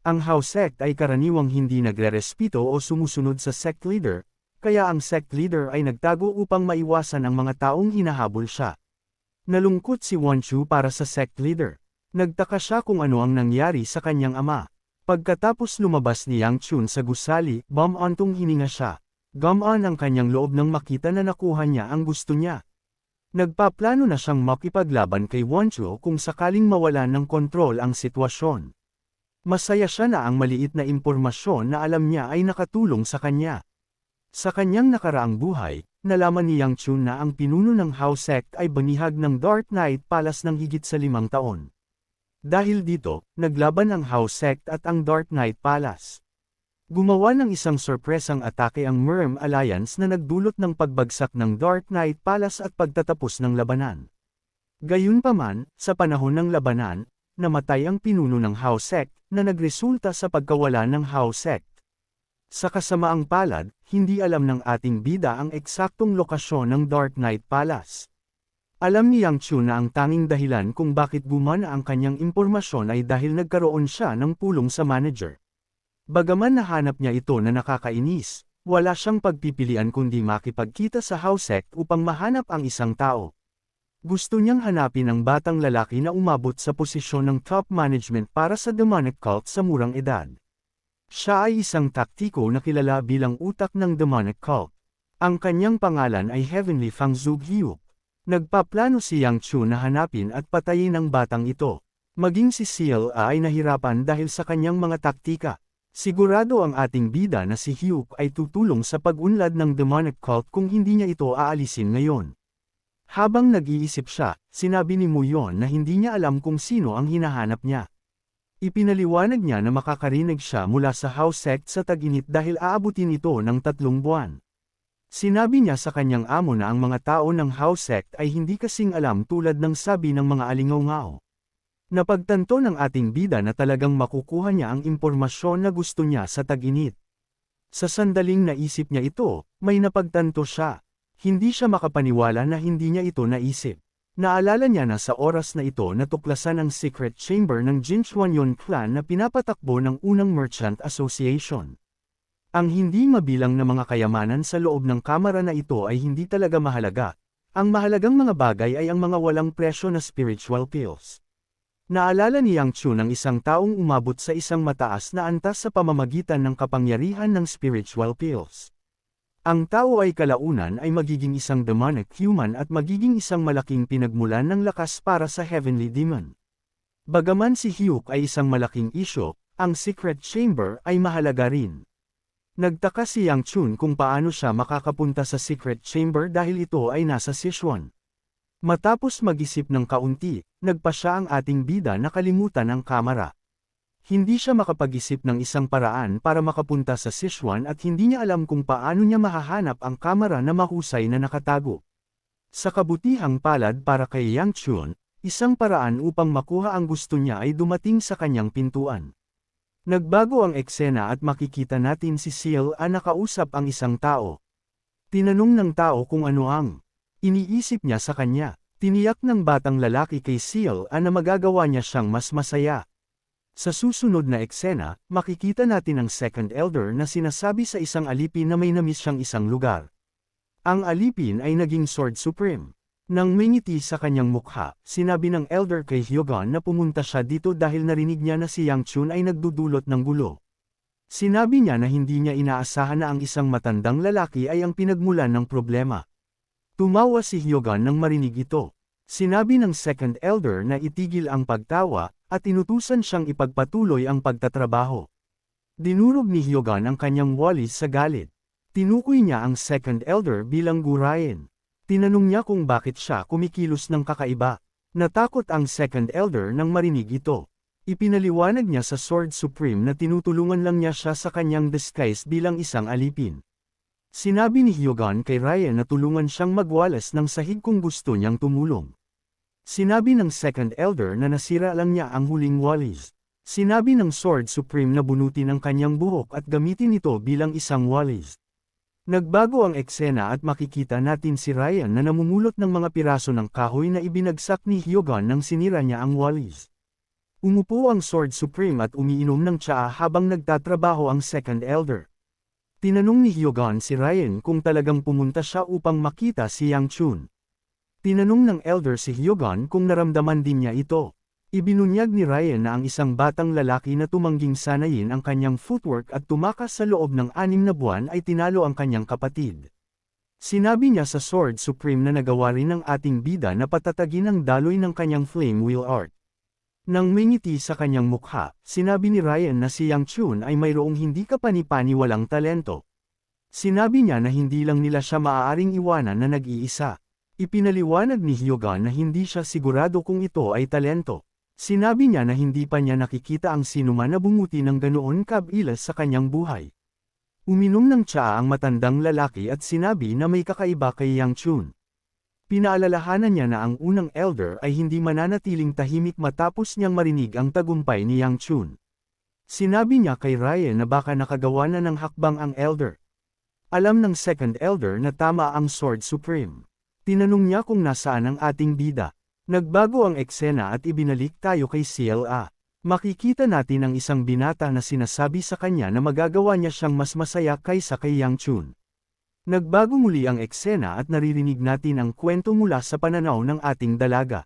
Speaker 1: Ang house sect ay karaniwang hindi nagre-respeto o sumusunod sa sect leader, kaya ang sect leader ay nagtago upang maiwasan ang mga taong hinahabol siya. Nalungkot si Wan Chu para sa sect leader. Nagtaka siya kung ano ang nangyari sa kanyang ama. Pagkatapos lumabas ni Yang Chun sa gusali, bum-ontong hininga siya. Gumaan ang kanyang loob nang makita na nakuha niya ang gusto niya. Nagpaplano na siyang makipaglaban kay Wan Chu kung sakaling mawalan ng kontrol ang sitwasyon. Masaya siya na ang maliit na impormasyon na alam niya ay nakatulong sa kanya. Sa kanyang nakaraang buhay, nalaman ni Yang Chun na ang pinuno ng house sect ay banihag ng Dark Knight Palace ng higit sa 5 taon. Dahil dito, naglaban ang house sect at ang Dark Knight Palace. Gumawa ng isang sorpresang atake ang Merm Alliance na nagdulot ng pagbagsak ng Dark Knight Palace at pagtatapos ng labanan. Gayunpaman, sa panahon ng labanan, namatay ang pinuno ng house sect na nagresulta sa pagkawala ng house sect. Sa kasamaang palad, hindi alam ng ating bida ang eksaktong lokasyon ng Dark Knight Palace. Alam ni Yang Chun na ang tanging dahilan kung bakit gumana ang kanyang impormasyon ay dahil nagkaroon siya ng pulong sa manager. Bagaman nahanap niya ito na nakakainis, wala siyang pagpipilian kundi makipagkita sa house sect upang mahanap ang isang tao. Gusto niyang hanapin ang batang lalaki na umabot sa posisyon ng top management para sa demonic cult sa murang edad. Siya ay isang taktiko na kilala bilang utak ng demonic cult. Ang kanyang pangalan ay Heavenly Fang Zug Hyuk. Nagpaplano si Yang Chun na hanapin at patayin ang batang ito. Maging si CLA ay nahirapan dahil sa kanyang mga taktika. Sigurado ang ating bida na si Hyuk ay tutulong sa pag-unlad ng demonic cult kung hindi niya ito aalisin ngayon. Habang nag-iisip siya, sinabi ni Muyon na hindi niya alam kung sino ang hinahanap niya. Ipinaliwanag niya na makakarinig siya mula sa house sect sa tag-init dahil aabutin ito ng 3 buwan. Sinabi niya sa kanyang amo na ang mga tao ng house sect ay hindi kasing alam tulad ng sabi ng mga alingaw-ngaw. Napagtanto ng ating bida na talagang makukuha niya ang impormasyon na gusto niya sa tag-init. Sa sandaling naisip niya ito, may napagtanto siya. Hindi siya makapaniwala na hindi niya ito naisip. Naalala niya na sa oras na ito natuklasan ang secret chamber ng Jinchuanyon clan na pinapatakbo ng unang merchant association. Ang hindi mabilang na mga kayamanan sa loob ng kamara na ito ay hindi talaga mahalaga. Ang mahalagang mga bagay ay ang mga walang presyo na spiritual pills. Naalala ni Yang Chun ang isang taong umabot sa isang mataas na antas sa pamamagitan ng kapangyarihan ng spiritual pills. Ang tao ay kalaunan ay magiging isang demonic human at magiging isang malaking pinagmulan ng lakas para sa heavenly demon. Bagaman si Hyuk ay isang malaking isyo, ang secret chamber ay mahalaga rin. Nagtaka si Yang Chun kung paano siya makakapunta sa secret chamber dahil ito ay nasa Sichuan. Matapos mag-isip ng kaunti, nagpa siya ang ating bida na kalimutan ang kamera. Hindi siya makapag-isip ng isang paraan para makapunta sa Sichuan at hindi niya alam kung paano niya mahahanap ang kamera na mahusay na nakatago. Sa kabutihang palad para kay Yang Chun, isang paraan upang makuha ang gusto niya ay dumating sa kanyang pintuan. Nagbago ang eksena at makikita natin si Seal na nakausap ang isang tao. Tinanong ng tao kung ano ang iniisip niya sa kanya. Tiniyak ng batang lalaki kay Seal na magagawa niya siyang mas masaya. Sa susunod na eksena, makikita natin ang second elder na sinasabi sa isang alipin na may namiss siyang isang lugar. Ang alipin ay naging Sword Supreme. Nang may ngiti sa kanyang mukha, sinabi ng elder kay Hyogon na pumunta siya dito dahil narinig niya na si Yang Chun ay nagdudulot ng gulo. Sinabi niya na hindi niya inaasahan na ang isang matandang lalaki ay ang pinagmulan ng problema. Tumawa si Hyogon nang marinig ito. Sinabi ng second elder na itigil ang pagtawa, at inutusan siyang ipagpatuloy ang pagtatrabaho. Dinurog ni Hyogon ang kanyang walis sa galit. Tinukoy niya ang second elder bilang gurayen. Tinanong niya kung bakit siya kumikilos ng kakaiba. Natakot ang second elder nang marinig ito. Ipinaliwanag niya sa Sword Supreme na tinutulungan lang niya siya sa kanyang disguise bilang isang alipin. Sinabi ni Hyogon kay Ryan na tulungan siyang magwalas ng sahig kung gusto niyang tumulong. Sinabi ng second elder na nasira lang niya ang huling walis. Sinabi ng Sword Supreme na bunutin ang kanyang buhok at gamitin ito bilang isang walis. Nagbago ang eksena at makikita natin si Ryan na namumulot ng mga piraso ng kahoy na ibinagsak ni Hyogon nang sinira niya ang walis. Umupo ang Sword Supreme at umiinom ng tsaa habang nagtatrabaho ang second elder. Tinanong ni Hyogon si Ryan kung talagang pumunta siya upang makita si Yang Chun. Tinanong ng elder si Hyogon kung naramdaman din niya ito. Ibinunyag ni Ryan na ang isang batang lalaki na tumangging sanayin ang kanyang footwork at tumakas sa loob ng 6 na buwan ay tinalo ang kanyang kapatid. Sinabi niya sa Sword Supreme na nagawa rin ng ating bida na patatagin ang daloy ng kanyang flame wheel art. Nang may ngiti sa kanyang mukha, sinabi ni Ryan na si Yang Chun ay mayroong hindi kapani-pani walang talento. Sinabi niya na hindi lang nila siya maaaring iwanan na nag-iisa. Ipinaliwanag ni Hyogon na hindi siya sigurado kung ito ay talento. Sinabi niya na hindi pa niya nakikita ang sinuman na bumuti ng ganoon kabilas sa kanyang buhay. Uminom ng tsaa ang matandang lalaki at sinabi na may kakaiba kay Yang Chun. Pinaalalahanan niya na ang unang elder ay hindi mananatiling tahimik matapos niyang marinig ang tagumpay ni Yang Chun. Sinabi niya kay Ryan na baka nakagawa na ng hakbang ang elder. Alam ng second elder na tama ang Sword Supreme. Tinanong niya kung nasaan ang ating bida. Nagbago ang eksena at ibinalik tayo kay CLA. Makikita natin ang isang binata na sinasabi sa kanya na magagawa niya siyang mas masaya kaysa kay Yang Chun. Nagbago muli ang eksena at naririnig natin ang kwento mula sa pananaw ng ating dalaga.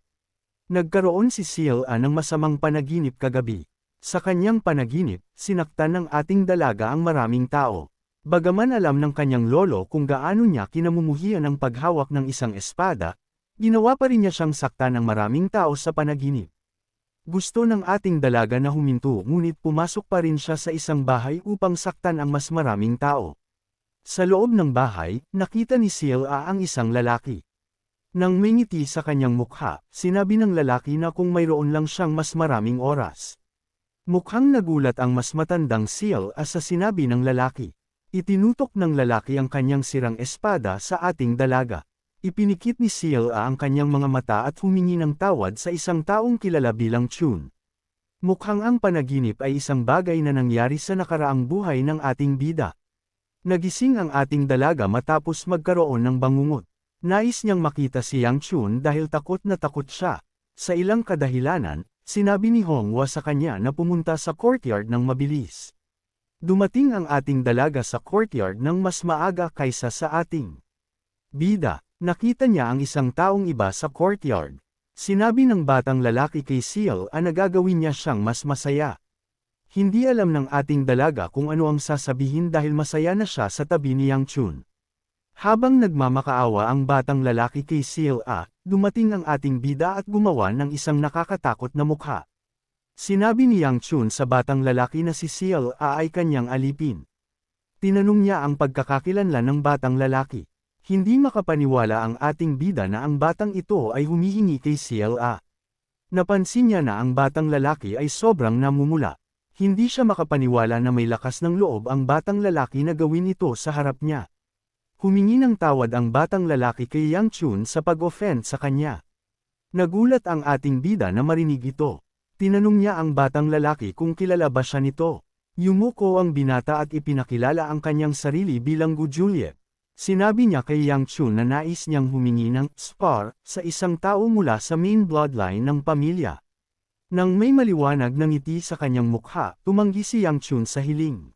Speaker 1: Nagkaroon si CLA ng masamang panaginip kagabi. Sa kanyang panaginip, sinaktan ng ating dalaga ang maraming tao. Bagaman alam ng kanyang lolo kung gaano niya kinamumuhian ang paghawak ng isang espada, ginawa pa rin niya siyang saktan ng maraming tao sa panaginip. Gusto ng ating dalaga na huminto ngunit pumasok pa rin siya sa isang bahay upang saktan ang mas maraming tao. Sa loob ng bahay, nakita ni CLA ang isang lalaki. Nang may ngiti sa kanyang mukha, sinabi ng lalaki na kung mayroon lang siyang mas maraming oras. Mukhang nagulat ang mas matandang Seal sa sinabi ng lalaki. Itinutok ng lalaki ang kanyang sirang espada sa ating dalaga. Ipinikit ni Seal ang kanyang mga mata at humingi ng tawad sa isang taong kilala bilang Chun. Mukhang ang panaginip ay isang bagay na nangyari sa nakaraang buhay ng ating bida. Nagising ang ating dalaga matapos magkaroon ng bangungot. Nais niyang makita si Yang Chun dahil takot na takot siya. Sa ilang kadahilanan, sinabi ni Hongwa sa kanya na pumunta sa courtyard ng mabilis. Dumating ang ating dalaga sa courtyard ng mas maaga kaysa sa ating bida. Nakita niya ang isang taong iba sa courtyard. Sinabi ng batang lalaki kay Seal na gagawin niya siyang mas masaya. Hindi alam ng ating dalaga kung ano ang sasabihin dahil masaya na siya sa tabi ni Yang Chun. Habang nagmamakaawa ang batang lalaki kay Seal dumating ang ating bida at gumawa ng isang nakakatakot na mukha. Sinabi ni Yang Chun sa batang lalaki na si Seal ay kanyang alipin. Tinanong niya ang pagkakakilanlan ng batang lalaki. Hindi makapaniwala ang ating bida na ang batang ito ay humihingi kay Seal. Napansin niya na ang batang lalaki ay sobrang namumula. Hindi siya makapaniwala na may lakas ng loob ang batang lalaki na gawin ito sa harap niya. Humingi ng tawad ang batang lalaki kay Yang Chun sa pag-offend sa kanya. Nagulat ang ating bida na marinig ito. Tinanong niya ang batang lalaki kung kilala ba siya nito. Yumuko ang binata at ipinakilala ang kanyang sarili bilang Gu Juliet. Sinabi niya kay Yang Chun na nais niyang humingi ng spar sa isang tao mula sa main bloodline ng pamilya. Nang may maliwanag na ngiti sa kanyang mukha, tumanggi si Yang Chun sa hiling.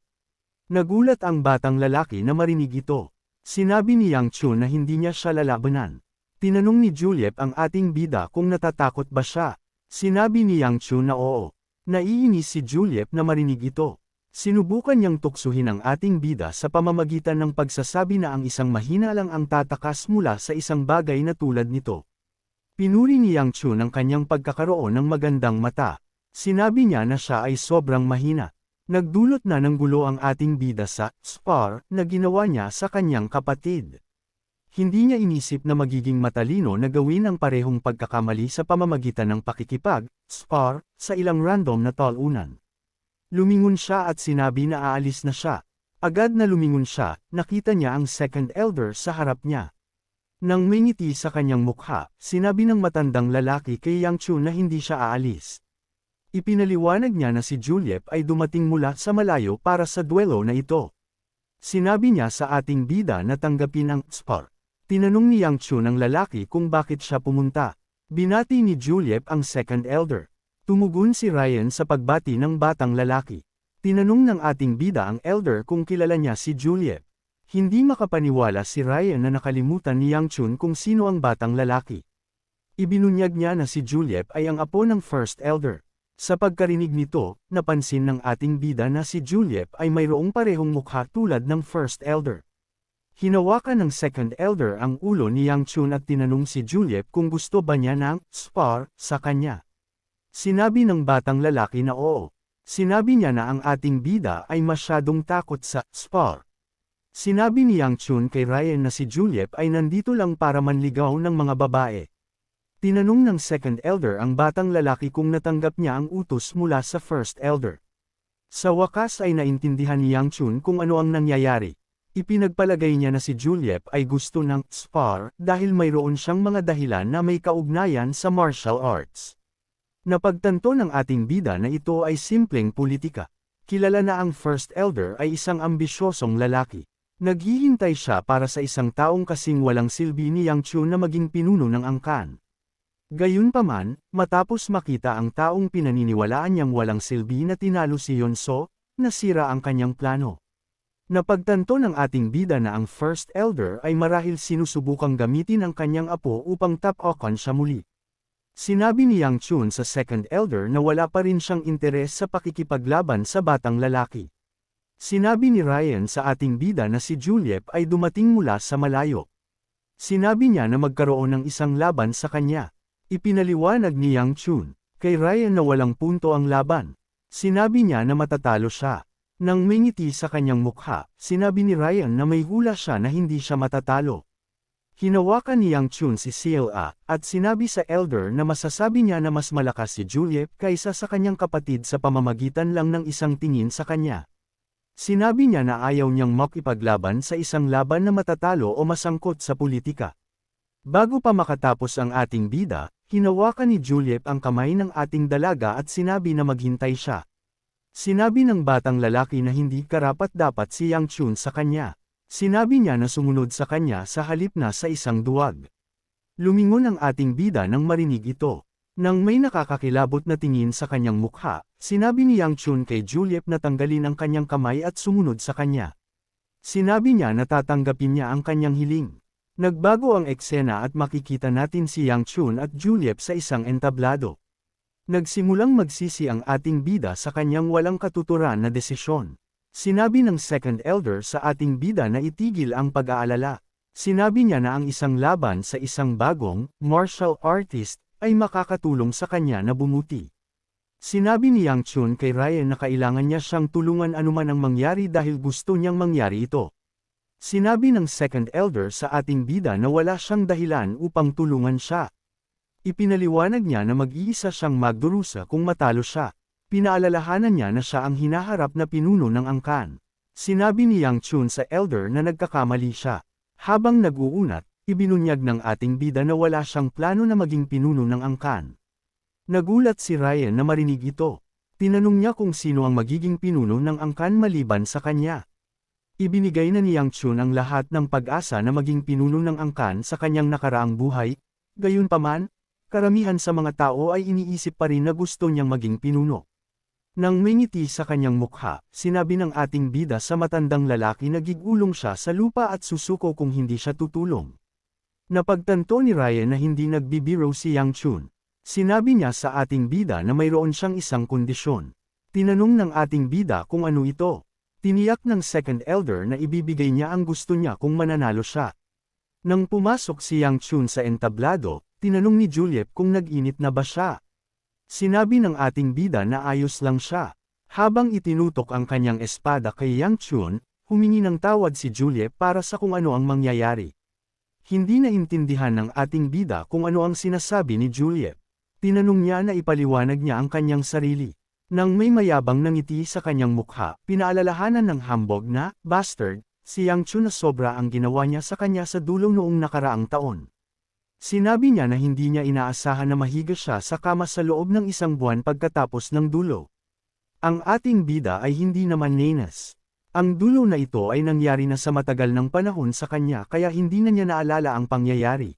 Speaker 1: Nagulat ang batang lalaki na marinig ito. Sinabi ni Yang Chun na hindi niya siya lalabanan. Tinanong ni Juliet ang ating bida kung natatakot ba siya. Sinabi ni Yang Chun na oo. Naiinis si Juliet na marinig ito. Sinubukan niyang tuksuhin ang ating bida sa pamamagitan ng pagsasabi na ang isang mahina lang ang tatakas mula sa isang bagay na tulad nito. Pinuri ni Yang Chun ang kanyang pagkakaroon ng magandang mata. Sinabi niya na siya ay sobrang mahina. Nagdulot na ng gulo ang ating bida sa spar na ginawa niya sa kanyang kapatid. Hindi niya inisip na magiging matalino na gawin ang parehong pagkakamali sa pamamagitan ng pakikipag-spar sa ilang random na talunan. Lumingon siya at sinabi na aalis na siya. Agad na lumingon siya, nakita niya ang second elder sa harap niya. Nang may ngiti sa kanyang mukha, sinabi ng matandang lalaki kay Yang Chun na hindi siya aalis. Ipinaliwanag niya na si Juliet ay dumating mula sa malayo para sa duelo na ito. Sinabi niya sa ating bida na tanggapin ang spar. Tinanong ni Yang Chun ang lalaki kung bakit siya pumunta. Binati ni Juliet ang second elder. Tumugon si Ryan sa pagbati ng batang lalaki. Tinanong ng ating bida ang elder kung kilala niya si Juliet. Hindi makapaniwala si Ryan na nakalimutan ni Yang Chun kung sino ang batang lalaki. Ibinunyag niya na si Juliet ay ang apo ng first elder. Sa pagkarinig nito, napansin ng ating bida na si Juliet ay mayroong parehong mukha tulad ng first elder. Hinawakan ng second elder ang ulo ni Yang Chun at tinanong si Juliet kung gusto ba niya ng spar sa kanya. Sinabi ng batang lalaki na oo. Sinabi niya na ang ating bida ay masyadong takot sa spar. Sinabi ni Yang Chun kay Ryan na si Juliet ay nandito lang para manligaw ng mga babae. Tinanong ng second elder ang batang lalaki kung natanggap niya ang utos mula sa first elder. Sa wakas ay naintindihan ni Yang Chun kung ano ang nangyayari. Ipinagpalagay niya na si Juliet ay gusto ng spar dahil mayroon siyang mga dahilan na may kaugnayan sa martial arts. Napagtanto ng ating bida na ito ay simpleng politika. Kilala na ang first elder ay isang ambisyosong lalaki. Naghihintay siya para sa isang taong kasing walang silbi ni Yang Chun na maging pinuno ng angkan. Gayunpaman, matapos makita ang taong pinaniniwalaan niyang walang silbi na tinalo si Yonso, nasira ang kanyang plano. Napagtanto ng ating bida na ang first elder ay marahil sinusubukang gamitin ang kanyang apo upang tapakan siya muli. Sinabi ni Yang Chun sa second elder na wala pa rin siyang interes sa pakikipaglaban sa batang lalaki. Sinabi ni Ryan sa ating bida na si Juliet ay dumating mula sa malayo. Sinabi niya na magkaroon ng isang laban sa kanya. Ipinaliwanag ni Yang Chun kay Ryan na walang punto ang laban. Sinabi niya na matatalo siya. Nang may ngiti sa kanyang mukha, sinabi ni Ryan na may hula siya na hindi siya matatalo. Hinawakan ni Yang Chun si Sila at sinabi sa elder na masasabi niya na mas malakas si Juliet kaysa sa kanyang kapatid sa pamamagitan lang ng isang tingin sa kanya. Sinabi niya na ayaw niyang makipaglaban sa isang laban na matatalo o masangkot sa politika. Bago pa makatapos ang ating bida, hinawakan ni Juliet ang kamay ng ating dalaga at sinabi na maghintay siya. Sinabi ng batang lalaki na hindi karapat-dapat si Yang Chun sa kanya. Sinabi niya na sumunod sa kanya sa halip na sa isang duwag. Lumingon ang ating bida nang marinig ito. Nang may nakakakilabot na tingin sa kanyang mukha, sinabi ni Yang Chun kay Juliet na tanggalin ang kanyang kamay at sumunod sa kanya. Sinabi niya na tatanggapin niya ang kanyang hiling. Nagbago ang eksena at makikita natin si Yang Chun at Juliet sa isang entablado. Nagsimulang magsisi ang ating bida sa kanyang walang katuturan na desisyon. Sinabi ng second elder sa ating bida na itigil ang pag-aalala. Sinabi niya na ang isang laban sa isang bagong, martial artist, ay makakatulong sa kanya na bumuti. Sinabi ni Yang Chun kay Ryan na kailangan niya siyang tulungan anuman ang mangyari dahil gusto niyang mangyari ito. Sinabi ng second elder sa ating bida na wala siyang dahilan upang tulungan siya. Ipinaliwanag niya na mag-iisa siyang magdurusa kung matalo siya. Pinaalalahanan niya na siya ang hinaharap na pinuno ng angkan. Sinabi ni Yang Chun sa elder na nagkakamali siya. Habang nag-uunat, ibinunyag ng ating bida na wala siyang plano na maging pinuno ng angkan. Nagulat si Ryan na marinig ito. Tinanong niya kung sino ang magiging pinuno ng angkan maliban sa kanya. Ibinigay na ni Yang Chun ang lahat ng pag-asa na maging pinuno ng angkan sa kanyang nakaraang buhay. Gayunpaman, karamihan sa mga tao ay iniisip pa rin na gusto niyang maging pinuno. Nang may ngiti sa kanyang mukha, sinabi ng ating bida sa matandang lalaki na gigulong siya sa lupa at susuko kung hindi siya tutulong. Napagtanto ni Ryan na hindi nagbibiro si Yang Chun. Sinabi niya sa ating bida na mayroon siyang isang kondisyon. Tinanong ng ating bida kung ano ito. Tiniyak ng second elder na ibibigay niya ang gusto niya kung mananalo siya. Nang pumasok si Yang Chun sa entablado, tinanong ni Juliet kung nag-init na ba siya. Sinabi ng ating bida na ayos lang siya. Habang itinutok ang kanyang espada kay Yang Chun, humingi ng tawad si Juliet para sa kung ano ang mangyayari. Hindi naintindihan ng ating bida kung ano ang sinasabi ni Juliet. Tinanong niya na ipaliwanag niya ang kanyang sarili. Nang may mayabang na ngiti sa kanyang mukha, pinaalalahanan ng hambog na, bastard, si Yang Chun na sobra ang ginawa niya sa kanya sa dulo noong nakaraang taon. Sinabi niya na hindi niya inaasahan na mahiga siya sa kama sa loob ng isang buwan pagkatapos ng dulo. Ang ating bida ay hindi naman nenas. Ang dulo na ito ay nangyari na sa matagal ng panahon sa kanya kaya hindi na niya naalala ang pangyayari.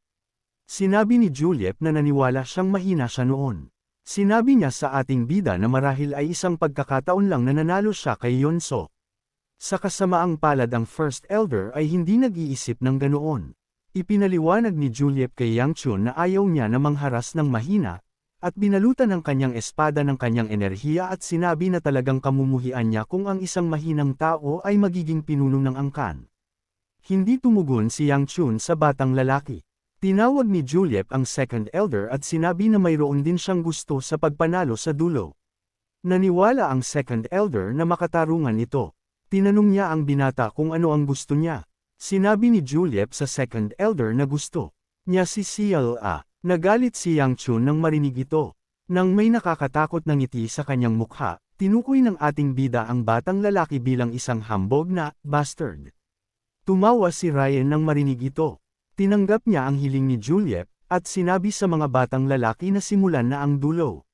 Speaker 1: Sinabi ni Juliet na naniwala siyang mahina siya noon. Sinabi niya sa ating bida na marahil ay isang pagkakataon lang na nanalo siya kay Yonso. Sa kasamaang palad ang first elder ay hindi nag-iisip ng ganoon. Ipinaliwanag ni Juliet kay Yang Chun na ayaw niya na mangharas ng mahina, at binalutan ang kanyang espada ng kanyang enerhiya at sinabi na talagang kamumuhian niya kung ang isang mahinang tao ay magiging pinuno ng angkan. Hindi tumugon si Yang Chun sa batang lalaki. Tinawag ni Juliet ang second elder at sinabi na mayroon din siyang gusto sa pagpanalo sa dulo. Naniwala ang second elder na makatarungan ito. Tinanong niya ang binata kung ano ang gusto niya. Sinabi ni Juliet sa second elder na gusto niya si Sila. Nagalit si Yang Chun nang marinig ito. Nang may nakakatakot na ngiti sa kanyang mukha, tinukoy ng ating bida ang batang lalaki bilang isang hambog na bastard. Tumawa si Ryan nang marinig ito. Tinanggap niya ang hiling ni Juliet, at sinabi sa mga batang lalaki na simulan na ang dulo.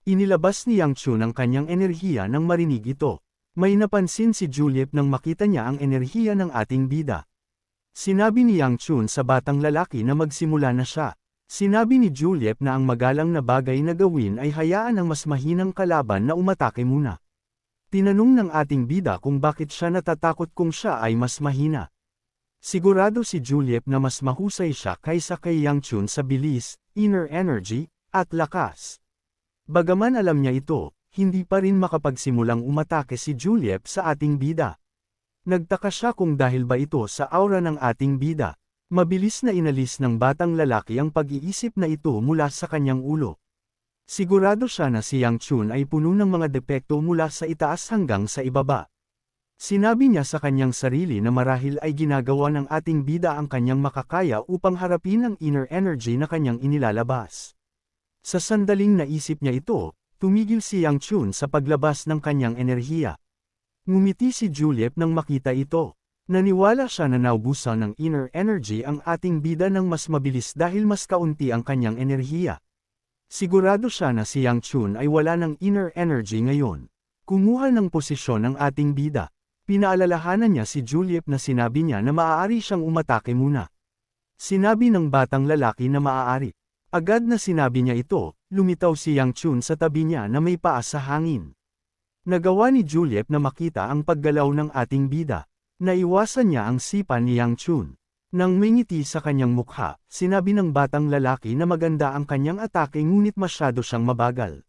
Speaker 1: Inilabas ni Yang Chun ang kanyang enerhiya nang marinig ito. May napansin si Juliet nang makita niya ang enerhiya ng ating bida. Sinabi ni Yang Chun sa batang lalaki na magsimula na siya. Sinabi ni Juliet na ang magalang na bagay na gawin ay hayaan ang mas mahinang kalaban na umatake muna. Tinanong ng ating bida kung bakit siya natatakot kung siya ay mas mahina. Sigurado si Juliet na mas mahusay siya kaysa kay Yang Chun sa bilis, inner energy, at lakas. Bagaman alam niya ito, hindi pa rin makapagsimulang umatake si Juliet sa ating bida. Nagtaka siya kung dahil ba ito sa aura ng ating bida. Mabilis na inalis ng batang lalaki ang pag-iisip na ito mula sa kanyang ulo. Sigurado siya na si Yang Chun ay puno ng mga depekto mula sa itaas hanggang sa ibaba. Sinabi niya sa kanyang sarili na marahil ay ginagawa ng ating bida ang kanyang makakaya upang harapin ang inner energy na kanyang inilalabas. Sa sandaling naisip niya ito, tumigil si Yang Chun sa paglabas ng kanyang enerhiya. Ngumiti si Juliet nang makita ito. Naniwala siya na naubusan ng inner energy ang ating bida ng mas mabilis dahil mas kaunti ang kanyang enerhiya. Sigurado siya na si Yang Chun ay wala ng inner energy ngayon. Kumuha ng posisyon ang ating bida. Pinaalalahanan niya si Juliet na sinabi niya na maaari siyang umatake muna. Sinabi ng batang lalaki na maaari. Agad na sinabi niya ito, lumitaw si Yang Chun sa tabi niya na may paa sa hangin. Nagawa ni Juliet na makita ang paggalaw ng ating bida. Naiwasan niya ang sipa ni Yang Chun. Nang may ngiti sa kanyang mukha, sinabi ng batang lalaki na maganda ang kanyang atake ngunit masyado siyang mabagal.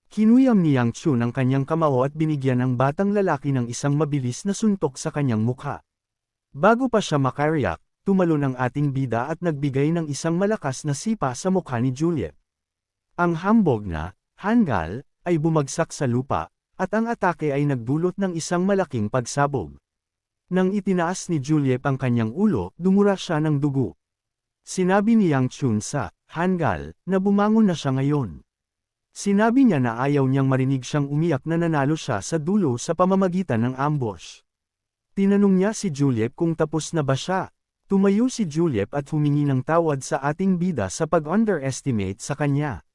Speaker 1: Kinuyam ni Yang Chun ang kanyang kamao at binigyan ang batang lalaki ng isang mabilis na suntok sa kanyang mukha. Bago pa siya makariyak, tumalon ang ating bida at nagbigay ng isang malakas na sipa sa mukha ni Juliet. Ang hambog na, hanggal, ay bumagsak sa lupa, at ang atake ay nagdulot ng isang malaking pagsabog. Nang itinaas ni Juliet ang kanyang ulo, dumura siya ng dugo. Sinabi ni Yang Chun sa hanggal na bumangon na siya ngayon. Sinabi niya na ayaw niyang marinig siyang umiyak na nanalo siya sa dulo sa pamamagitan ng ambush. Tinanong niya si Juliet kung tapos na ba siya. Tumayo si Juliet at humingi ng tawad sa ating bida sa pag-underestimate sa kanya.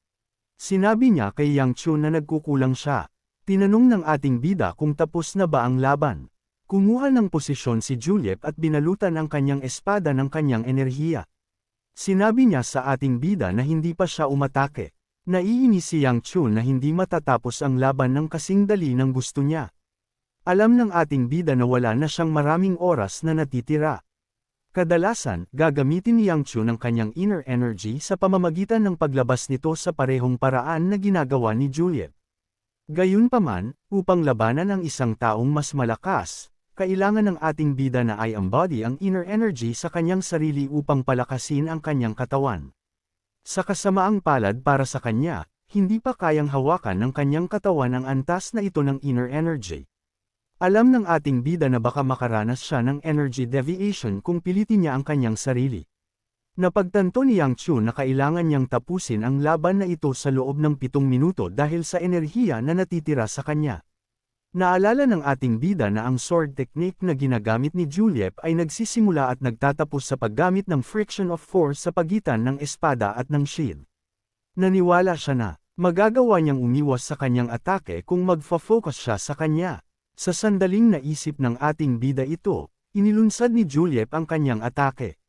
Speaker 1: Sinabi niya kay Yang Chun na nagkukulang siya. Tinanong ng ating bida kung tapos na ba ang laban. Kumuha ng posisyon si Juliet at binalutan ang kanyang espada ng kanyang enerhiya. Sinabi niya sa ating bida na hindi pa siya umatake. Naiinis si Yang Chun na hindi matatapos ang laban ng kasing dali ng gusto niya. Alam ng ating bida na wala na siyang maraming oras na natitira. Kadalasan, gagamitin ni Yang Chun ang kanyang inner energy sa pamamagitan ng paglabas nito sa parehong paraan na ginagawa ni Juliet. Gayunpaman, upang labanan ang isang taong mas malakas, kailangan ng ating bida na ay embody ang inner energy sa kanyang sarili upang palakasin ang kanyang katawan. Sa kasamaang palad para sa kanya, hindi pa kayang hawakan ng kanyang katawan ang antas na ito ng inner energy. Alam ng ating bida na baka makaranas siya ng energy deviation kung pilitin niya ang kanyang sarili. Napagtanto ni Yang Chun na kailangan niyang tapusin ang laban na ito sa loob ng 7 minuto dahil sa enerhiya na natitira sa kanya. Naalala ng ating bida na ang sword technique na ginagamit ni Juliet ay nagsisimula at nagtatapos sa paggamit ng friction of force sa pagitan ng espada at ng shield. Naniwala siya na magagawa niyang umiwas sa kanyang atake kung magfo-focus siya sa kanya. Sa sandaling naisip ng ating bida ito, inilunsad ni Juliet ang kanyang atake.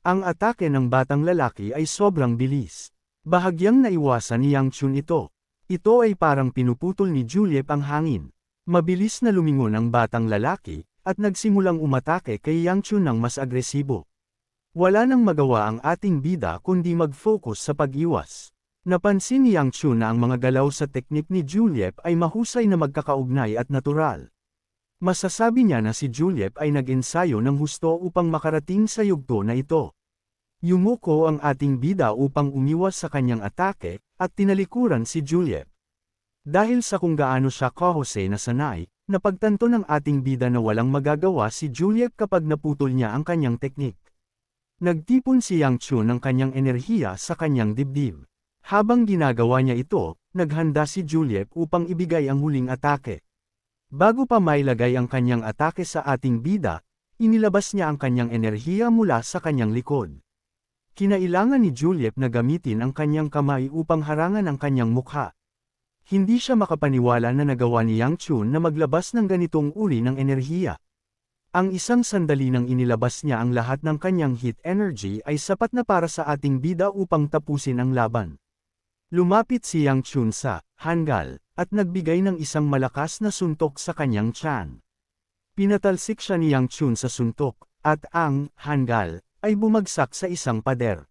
Speaker 1: Ang atake ng batang lalaki ay sobrang bilis. Bahagyang naiwasan ni Yang Chun ito. Ito ay parang pinuputol ni Juliet ang hangin. Mabilis na lumingon ang batang lalaki, at nagsimulang umatake kay Yang Chun ng mas agresibo. Wala nang magawa ang ating bida kundi mag-focus sa pag-iwas. Napansin ni Yang Chun na ang mga galaw sa teknik ni Juliet ay mahusay na magkakaugnay at natural. Masasabi niya na si Juliet ay nag-ensayo ng husto upang makarating sa yugto na ito. Yumuko ang ating bida upang umiwas sa kanyang atake, at tinalikuran si Juliet. Dahil sa kung gaano siya kahose na sanay, napagtanto ng ating bida na walang magagawa si Juliet kapag naputol niya ang kanyang teknik. Nagtipon si Yang Chun ng kanyang enerhiya sa kanyang dibdib. Habang ginagawa niya ito, naghanda si Juliet upang ibigay ang huling atake. Bago pa mailagay ang kanyang atake sa ating bida, inilabas niya ang kanyang enerhiya mula sa kanyang likod. Kinailangan ni Juliet na gamitin ang kanyang kamay upang harangan ang kanyang mukha. Hindi siya makapaniwala na nagawa ni Yang Chun na maglabas ng ganitong uri ng enerhiya. Ang isang sandali nang inilabas niya ang lahat ng kanyang heat energy ay sapat na para sa ating bida upang tapusin ang laban. Lumapit si Yang Chun sa hanggal, at nagbigay ng isang malakas na suntok sa kanyang tiyan. Pinatalsik siya ni Yang Chun sa suntok, at ang hanggal ay bumagsak sa isang pader.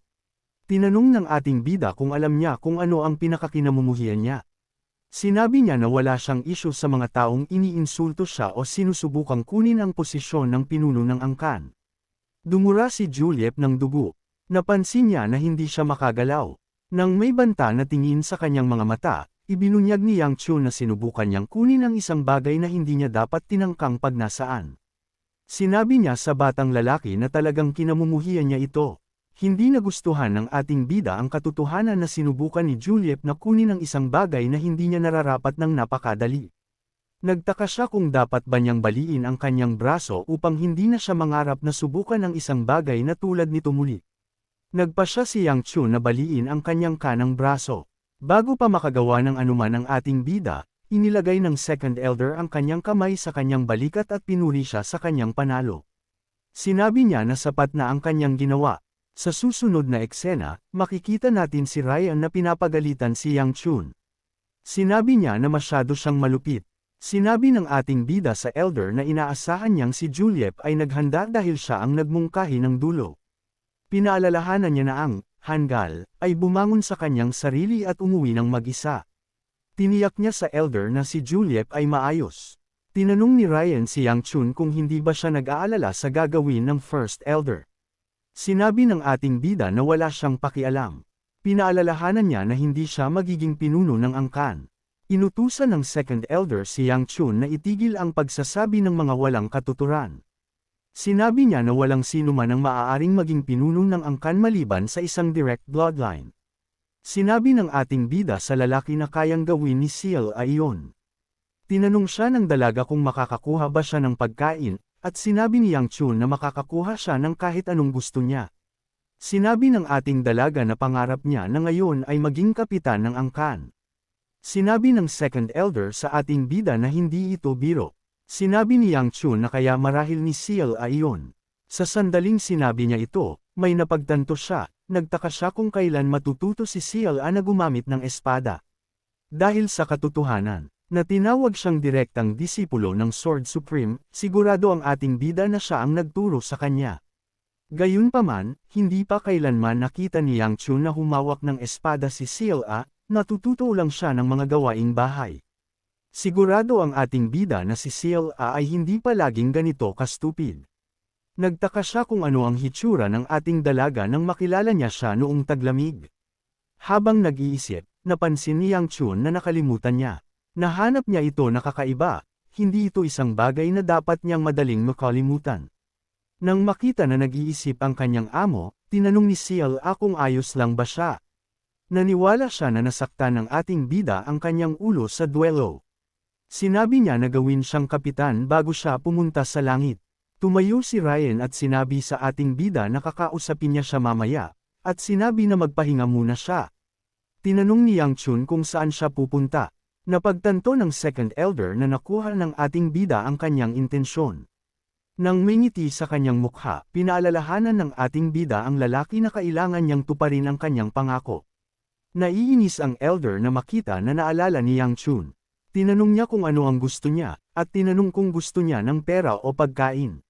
Speaker 1: Tinanong ng ating bida kung alam niya kung ano ang pinakakinamumuhian niya. Sinabi niya na wala siyang isyu sa mga taong iniinsulto siya o sinusubukang kunin ang posisyon ng pinuno ng angkan. Dumura si Juliet ng dugo. Napansin niya na hindi siya makagalaw. Nang may banta na tingin sa kanyang mga mata, Ibinunyag ni Yang Chun na sinubukan niyang kunin ang isang bagay na hindi niya dapat tinangkang pag nasaan. Sinabi niya sa batang lalaki na talagang kinamumuhian niya ito. Hindi nagustuhan ng ating bida ang katotohanan na sinubukan ni Juliet na kunin ang isang bagay na hindi niya nararapat ng napakadali. Nagtaka siya kung dapat ba niyang baliin ang kanyang braso upang hindi na siya mangarap na subukan ang isang bagay na tulad nito muli. Nagpa siya si Yang Chun na baliin ang kanyang kanang braso. Bago pa makagawa ng anuman ang ating bida, inilagay ng second elder ang kanyang kamay sa kanyang balikat at pinuri siya sa kanyang panalo. Sinabi niya na sapat na ang kanyang ginawa. Sa susunod na eksena, makikita natin si Ryan na pinapagalitan si Yang Chun. Sinabi niya na masyado siyang malupit. Sinabi ng ating bida sa elder na inaasahan niyang si Juliet ay naghanda dahil siya ang nagmungkahi ng dulo. Pinaalalahanan niya na ang Hangul ay bumangon sa kanyang sarili at umuwi ng mag-isa. Tiniyak niya sa elder na si Juliet ay maayos. Tinanong ni Ryan si Yang Chun kung hindi ba siya nag-aalala sa gagawin ng first elder. Sinabi ng ating bida na wala siyang pakialam. Pinaalalahanan niya na hindi siya magiging pinuno ng angkan. Inutusan ng second elder si Yang Chun na itigil ang pagsasabi ng mga walang katuturan. Sinabi niya na walang sino man ang maaaring maging pinuno ng angkan maliban sa isang direct bloodline. Sinabi ng ating bida sa lalaki na kayang gawin ni Seal ay iyon. Tinanong siya ng dalaga kung makakakuha ba siya ng pagkain, at sinabi ni Yang Chun na makakakuha siya ng kahit anong gusto niya. Sinabi ng ating dalaga na pangarap niya na ngayon ay maging kapitan ng angkan. Sinabi ng second elder sa ating bida na hindi ito biro. Sinabi ni Yang Chun na kaya marahil ni Seal ay iyon. Sa sandaling sinabi niya ito, may napagtanto siya, nagtaka siya kung kailan matututo si Seal na gumamit ng espada. Dahil sa katotohanan, na tinawag siyang direktang disipulo ng Sword Supreme, sigurado ang ating bida na siya ang nagturo sa kanya. Gayunpaman, hindi pa kailanman nakita ni Yang Chun na humawak ng espada si Seal natututo lang siya ng mga gawaing bahay. Sigurado ang ating bida na si Seal ay hindi palaging ganito kastupid. Nagtaka siya kung ano ang hitsura ng ating dalaga nang makilala niya siya noong taglamig. Habang nag-iisip, napansin ni Yang Chun na nakalimutan niya. Nahanap niya ito na kakaiba, hindi ito isang bagay na dapat niyang madaling makalimutan. Nang makita na nag-iisip ang kanyang amo, tinanong ni Seal kung ayos lang ba siya. Naniwala siya na nasaktan ng ating bida ang kanyang ulo sa duelo. Sinabi niya na gawin siyang kapitan bago siya pumunta sa langit. Tumayo si Ryan at sinabi sa ating bida na kakausapin niya siya mamaya, at sinabi na magpahinga muna siya. Tinanong ni Yang Chun kung saan siya pupunta. Napagtanto ng second elder na nakuha ng ating bida ang kanyang intensyon. Nang may ngiti sa kanyang mukha, pinaalalahanan ng ating bida ang lalaki na kailangan niyang tuparin ang kanyang pangako. Naiinis ang elder na makita na naalala ni Yang Chun. Tinanong niya kung ano ang gusto niya, at tinanong kung gusto niya ng pera o pagkain.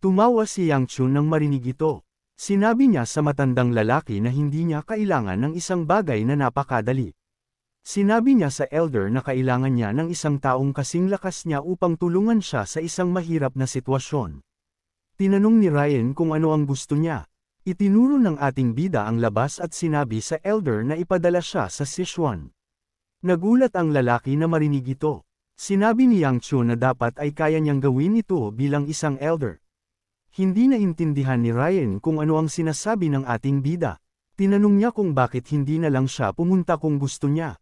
Speaker 1: Tumawa si Yang Chun nang marinig ito. Sinabi niya sa matandang lalaki na hindi niya kailangan ng isang bagay na napakadali. Sinabi niya sa elder na kailangan niya ng isang taong kasing lakas niya upang tulungan siya sa isang mahirap na sitwasyon. Tinanong ni Ryan kung ano ang gusto niya. Itinuro ng ating bida ang labas at sinabi sa elder na ipadala siya sa Sichuan. Nagulat ang lalaki na marinig ito. Sinabi ni Yang Chun na dapat ay kaya niyang gawin ito bilang isang elder. Hindi naintindihan ni Ryan kung ano ang sinasabi ng ating bida. Tinanong niya kung bakit hindi na lang siya pumunta kung gusto niya.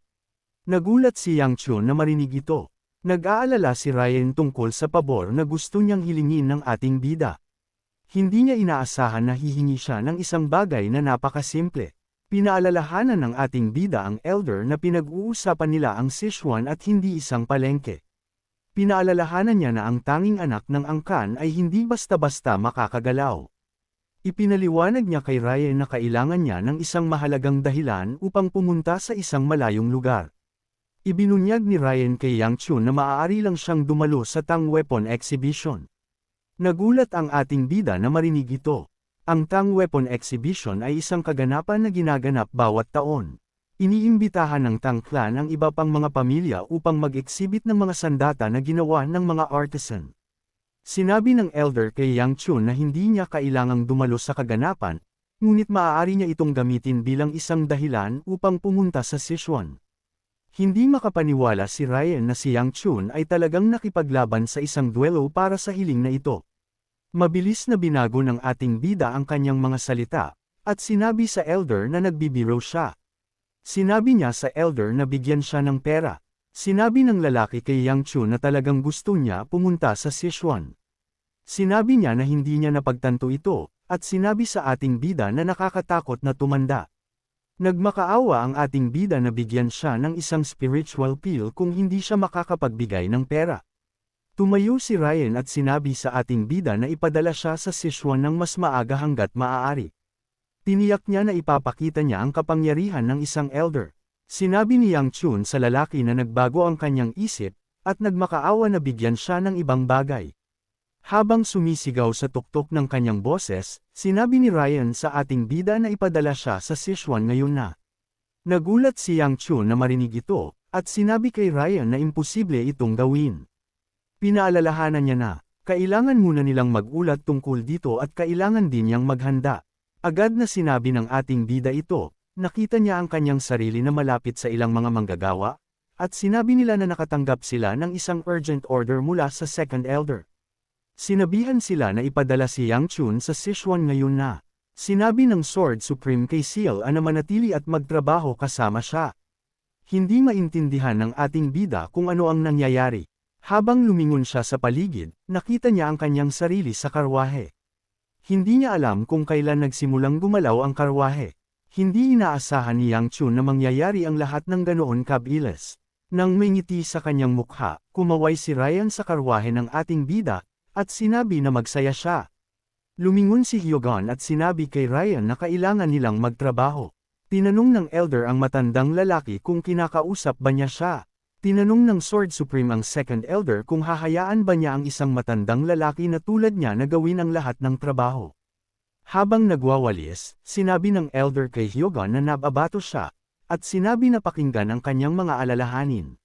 Speaker 1: Nagulat si Yang Chun na marinig ito. Nag-aalala si Ryan tungkol sa pabor na gusto niyang hilingin ng ating bida. Hindi niya inaasahan na hihingi siya ng isang bagay na napakasimple. Pinaalalahanan ng ating bida ang elder na pinag-uusapan nila ang Sichuan at hindi isang palengke. Pinaalalahanan niya na ang tanging anak ng angkan ay hindi basta-basta makakagalaw. Ipinaliwanag niya kay Ryan na kailangan niya ng isang mahalagang dahilan upang pumunta sa isang malayong lugar. Ibinunyag ni Ryan kay Yang Chun na maaari lang siyang dumalo sa Tang Weapon Exhibition. Nagulat ang ating bida na marinig ito. Ang Tang Weapon Exhibition ay isang kaganapan na ginaganap bawat taon. Iniimbitahan ng Tang Clan ang iba pang mga pamilya upang mag-exhibit ng mga sandata na ginawa ng mga artisan. Sinabi ng elder kay Yang Chun na hindi niya kailangang dumalo sa kaganapan, ngunit maaari niya itong gamitin bilang isang dahilan upang pumunta sa Sichuan. Hindi makapaniwala si Ryan na si Yang Chun ay talagang nakipaglaban sa isang duelo para sa hiling na ito. Mabilis na binago ng ating bida ang kanyang mga salita, at sinabi sa elder na nagbibiro siya. Sinabi niya sa elder na bigyan siya ng pera. Sinabi ng lalaki kay Yang Chun na talagang gusto niya pumunta sa Sichuan. Sinabi niya na hindi niya napagtanto ito, at sinabi sa ating bida na nakakatakot na tumanda. Nagmakaawa ang ating bida na bigyan siya ng isang spiritual pill kung hindi siya makakapagbigay ng pera. Tumayo si Ryan at sinabi sa ating bida na ipadala siya sa Sichuan ng mas maaga hanggat maaari. Tiniyak niya na ipapakita niya ang kapangyarihan ng isang elder. Sinabi ni Yang Chun sa lalaki na nagbago ang kanyang isip, at nagmakaawa na bigyan siya ng ibang bagay. Habang sumisigaw sa tuktok ng kanyang boses, sinabi ni Ryan sa ating bida na ipadala siya sa Sichuan ngayon na. Nagulat si Yang Chun na marinig ito, at sinabi kay Ryan na imposible itong gawin. Pinaalalahanan niya na, kailangan muna nilang mag-ulat tungkol dito at kailangan din niyang maghanda. Agad na sinabi ng ating bida ito, nakita niya ang kanyang sarili na malapit sa ilang mga manggagawa, at sinabi nila na nakatanggap sila ng isang urgent order mula sa second elder. Sinabihan sila na ipadala si Yang Chun sa Sichuan ngayon na. Sinabi ng Sword Supreme kay Seal na manatili at magtrabaho kasama siya. Hindi maintindihan ng ating bida kung ano ang nangyayari. Habang lumingon siya sa paligid, nakita niya ang kanyang sarili sa karwahe. Hindi niya alam kung kailan nagsimulang gumalaw ang karwahe. Hindi inaasahan ni Yang Chun na mangyayari ang lahat ng ganoon kabilis. Nang may ngiti sa kanyang mukha, kumaway si Ryan sa karwahe ng ating bida, at sinabi na magsaya siya. Lumingon si Hyogon at sinabi kay Ryan na kailangan nilang magtrabaho. Tinanong ng elder ang matandang lalaki kung kinakausap ba niya siya. Tinanong ng Sword Supreme ang second elder kung hahayaan ba niya ang isang matandang lalaki na tulad niya na gawin ang lahat ng trabaho. Habang nagwawalis, sinabi ng elder kay Hyogon na nababato siya, at sinabi na pakinggan ang kanyang mga alalahanin.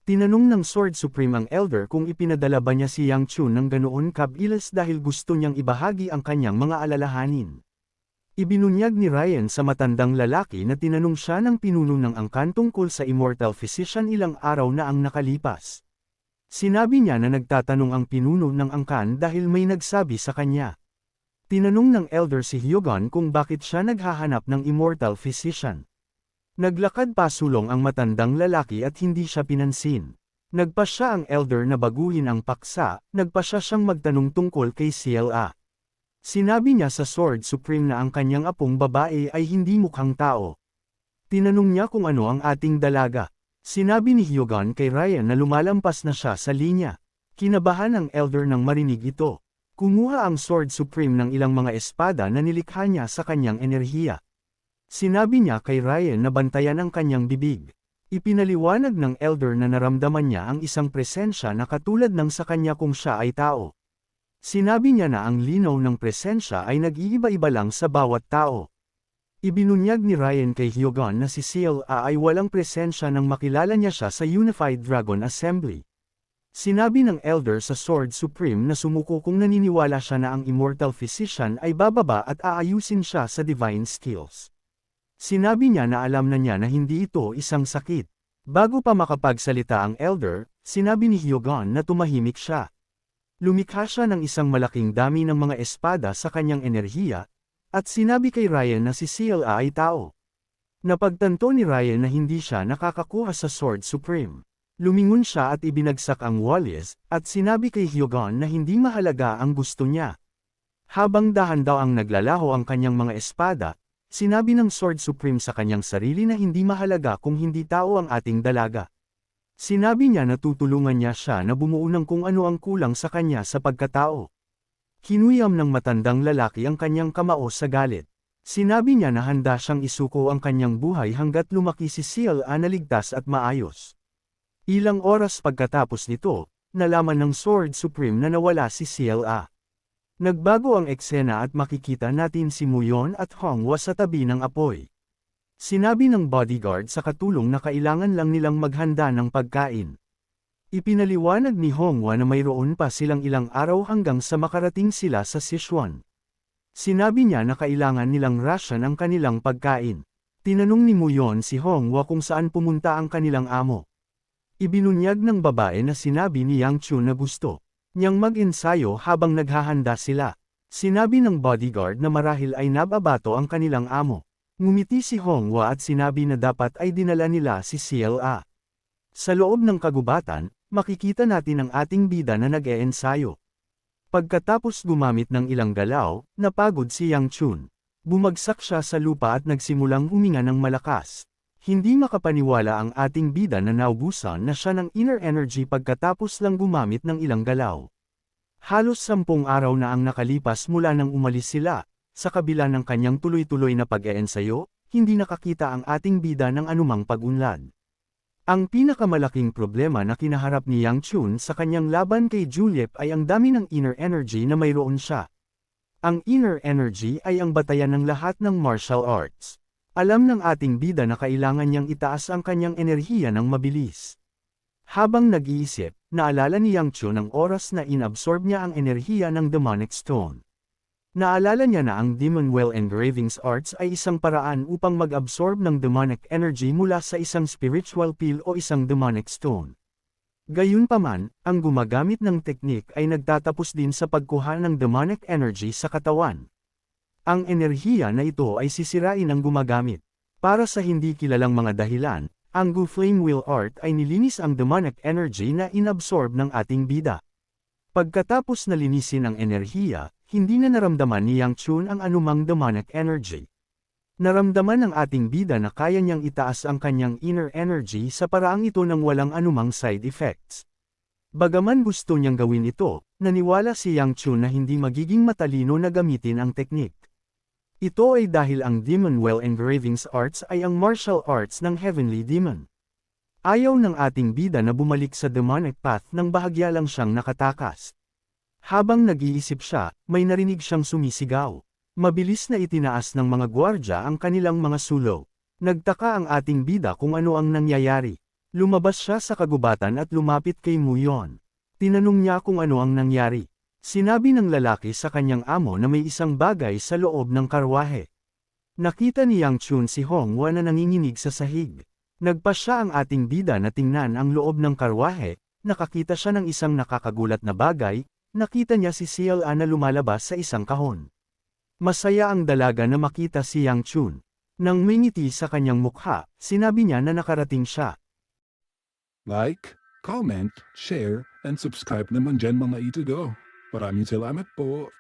Speaker 1: Tinanong ng Sword Supreme ang elder kung ipinadala ba niya si Yang Chun ng ganoon kabilis dahil gusto niyang ibahagi ang kanyang mga alalahanin. Ibinunyag ni Ryan sa matandang lalaki na tinanong siya ng pinuno ng angkan tungkol sa Immortal Physician ilang araw na ang nakalipas. Sinabi niya na nagtatanong ang pinuno ng angkan dahil may nagsabi sa kanya. Tinanong ng elder si Hyogon kung bakit siya naghahanap ng Immortal Physician. Naglakad pasulong ang matandang lalaki at hindi siya pinansin. Nagpasya ang elder na baguhin ang paksa, nagpasya siyang magtanong tungkol kay CLA. Sinabi niya sa Sword Supreme na ang kanyang apong babae ay hindi mukhang tao. Tinanong niya kung ano ang ating dalaga. Sinabi ni Hyogon kay Ryan na lumalampas na siya sa linya. Kinabahan ang elder nang marinig ito. Kumuha ang Sword Supreme ng ilang mga espada na nilikha niya sa kanyang enerhiya. Sinabi niya kay Ryan na bantayan ang kanyang bibig. Ipinaliwanag ng elder na naramdaman niya ang isang presensya na katulad ng sa kanya kung siya ay tao. Sinabi niya na ang linaw ng presensya ay nag-iiba-iba lang sa bawat tao. Ibinunyag ni Ryan kay Hyogon na si CLA ay walang presensya nang makilala niya siya sa Unified Dragon Assembly. Sinabi ng elder sa Sword Supreme na sumuko kung naniniwala siya na ang Immortal Physician ay bababa at aayusin siya sa Divine Skills. Sinabi niya na alam na niya na hindi ito isang sakit. Bago pa makapagsalita ang elder, sinabi ni Hyogon na tumahimik siya. Lumikha siya ng isang malaking dami ng mga espada sa kanyang enerhiya, at sinabi kay Ryan na si CLA ay tao. Napagtanto ni Ryan na hindi siya nakakakuha sa Sword Supreme. Lumingon siya at ibinagsak ang walis, at sinabi kay Hyogon na hindi mahalaga ang gusto niya. Habang dahan daw ang naglalaho ang kanyang mga espada, sinabi ng Sword Supreme sa kanyang sarili na hindi mahalaga kung hindi tao ang ating dalaga. Sinabi niya na tutulungan niya siya na bumuo ng kung ano ang kulang sa kanya sa pagkatao. Kinuyam ng matandang lalaki ang kanyang kamao sa galit. Sinabi niya na handa siyang isuko ang kanyang buhay hanggat lumaki si CLA na ligtas at maayos. Ilang oras pagkatapos nito, nalaman ng Sword Supreme na nawala si CLA. Nagbago ang eksena at makikita natin si Muyon at Honghwa sa tabi ng apoy. Sinabi ng bodyguard sa katulong na kailangan lang nilang maghanda ng pagkain. Ipinaliwanag ni Honghwa na mayroon pa silang ilang araw hanggang sa makarating sila sa Sichuan. Sinabi niya na kailangan nilang rasyon ang kanilang pagkain. Tinanong ni Muyon si Honghua kung saan pumunta ang kanilang amo. Ibinunyag ng babae na sinabi ni Yang Chun na gusto niyang mag-ensayo habang naghahanda sila. Sinabi ng bodyguard na marahil ay nababato ang kanilang amo. Ngumiti si Honghua at sinabi na dapat ay dinala nila si CLA. Sa loob ng kagubatan, makikita natin ang ating bida na nag-e-ensayo. Pagkatapos gumamit ng ilang galaw, napagod si Yang Chun. Bumagsak siya sa lupa at nagsimulang huminga ng malakas. Hindi makapaniwala ang ating bida na naubusan na siya ng inner energy pagkatapos lang gumamit ng ilang galaw. Halos 10 araw na ang nakalipas mula nang umalis sila. Sa kabila ng kanyang tuloy-tuloy na pag-eensayo, hindi nakakita ang ating bida ng anumang pag-unlad. Ang pinakamalaking problema na kinaharap ni Yang Chun sa kanyang laban kay Juliet ay ang dami ng inner energy na mayroon siya. Ang inner energy ay ang batayan ng lahat ng martial arts. Alam ng ating bida na kailangan niyang itaas ang kanyang enerhiya ng mabilis. Habang nag-iisip, naalala ni Yang Chun ang oras na inabsorb niya ang enerhiya ng demonic stone. Naalala niya na ang Demon Well Engravings Arts ay isang paraan upang mag-absorb ng demonic energy mula sa isang spiritual pill o isang demonic stone. Gayunpaman, ang gumagamit ng teknik ay nagtatapos din sa pagkuha ng demonic energy sa katawan. Ang enerhiya na ito ay sisirain ng gumagamit. Para sa hindi kilalang mga dahilan, ang Gu Flame Wheel Art ay nilinis ang demonic energy na inabsorb ng ating bida. Pagkatapos na linisin ang enerhiya, hindi na naramdaman ni Yang Chun ang anumang demonic energy. Naramdaman ng ating bida na kaya niyang itaas ang kanyang inner energy sa paraang ito nang walang anumang side effects. Bagaman gusto niyang gawin ito, naniwala si Yang Chun na hindi magiging matalino na gamitin ang teknik. Ito ay dahil ang Demon Well Engravings Arts ay ang martial arts ng Heavenly Demon. Ayaw ng ating bida na bumalik sa demonic path nang bahagya lang siyang nakatakas. Habang nag-iisip siya, may narinig siyang sumisigaw. Mabilis na itinaas ng mga gwardya ang kanilang mga sulo. Nagtaka ang ating bida kung ano ang nangyayari. Lumabas siya sa kagubatan at lumapit kay Muyon. Tinanong niya kung ano ang nangyari. Sinabi ng lalaki sa kanyang amo na may isang bagay sa loob ng karwahe. Nakita ni Yang Chun si Honghua na nanginginig sa sahig. Nagpa siya ang ating bida na tingnan ang loob ng karwahe, nakakita siya ng isang nakakagulat na bagay, nakita niya si CLA na lumalabas sa isang kahon. Masaya ang dalaga na makita si Yang Chun. Nang may ngiti sa kanyang mukha, sinabi niya na nakarating siya.
Speaker 2: Like, comment, share, and subscribe naman dyan mga ito go. Maraming salamat po.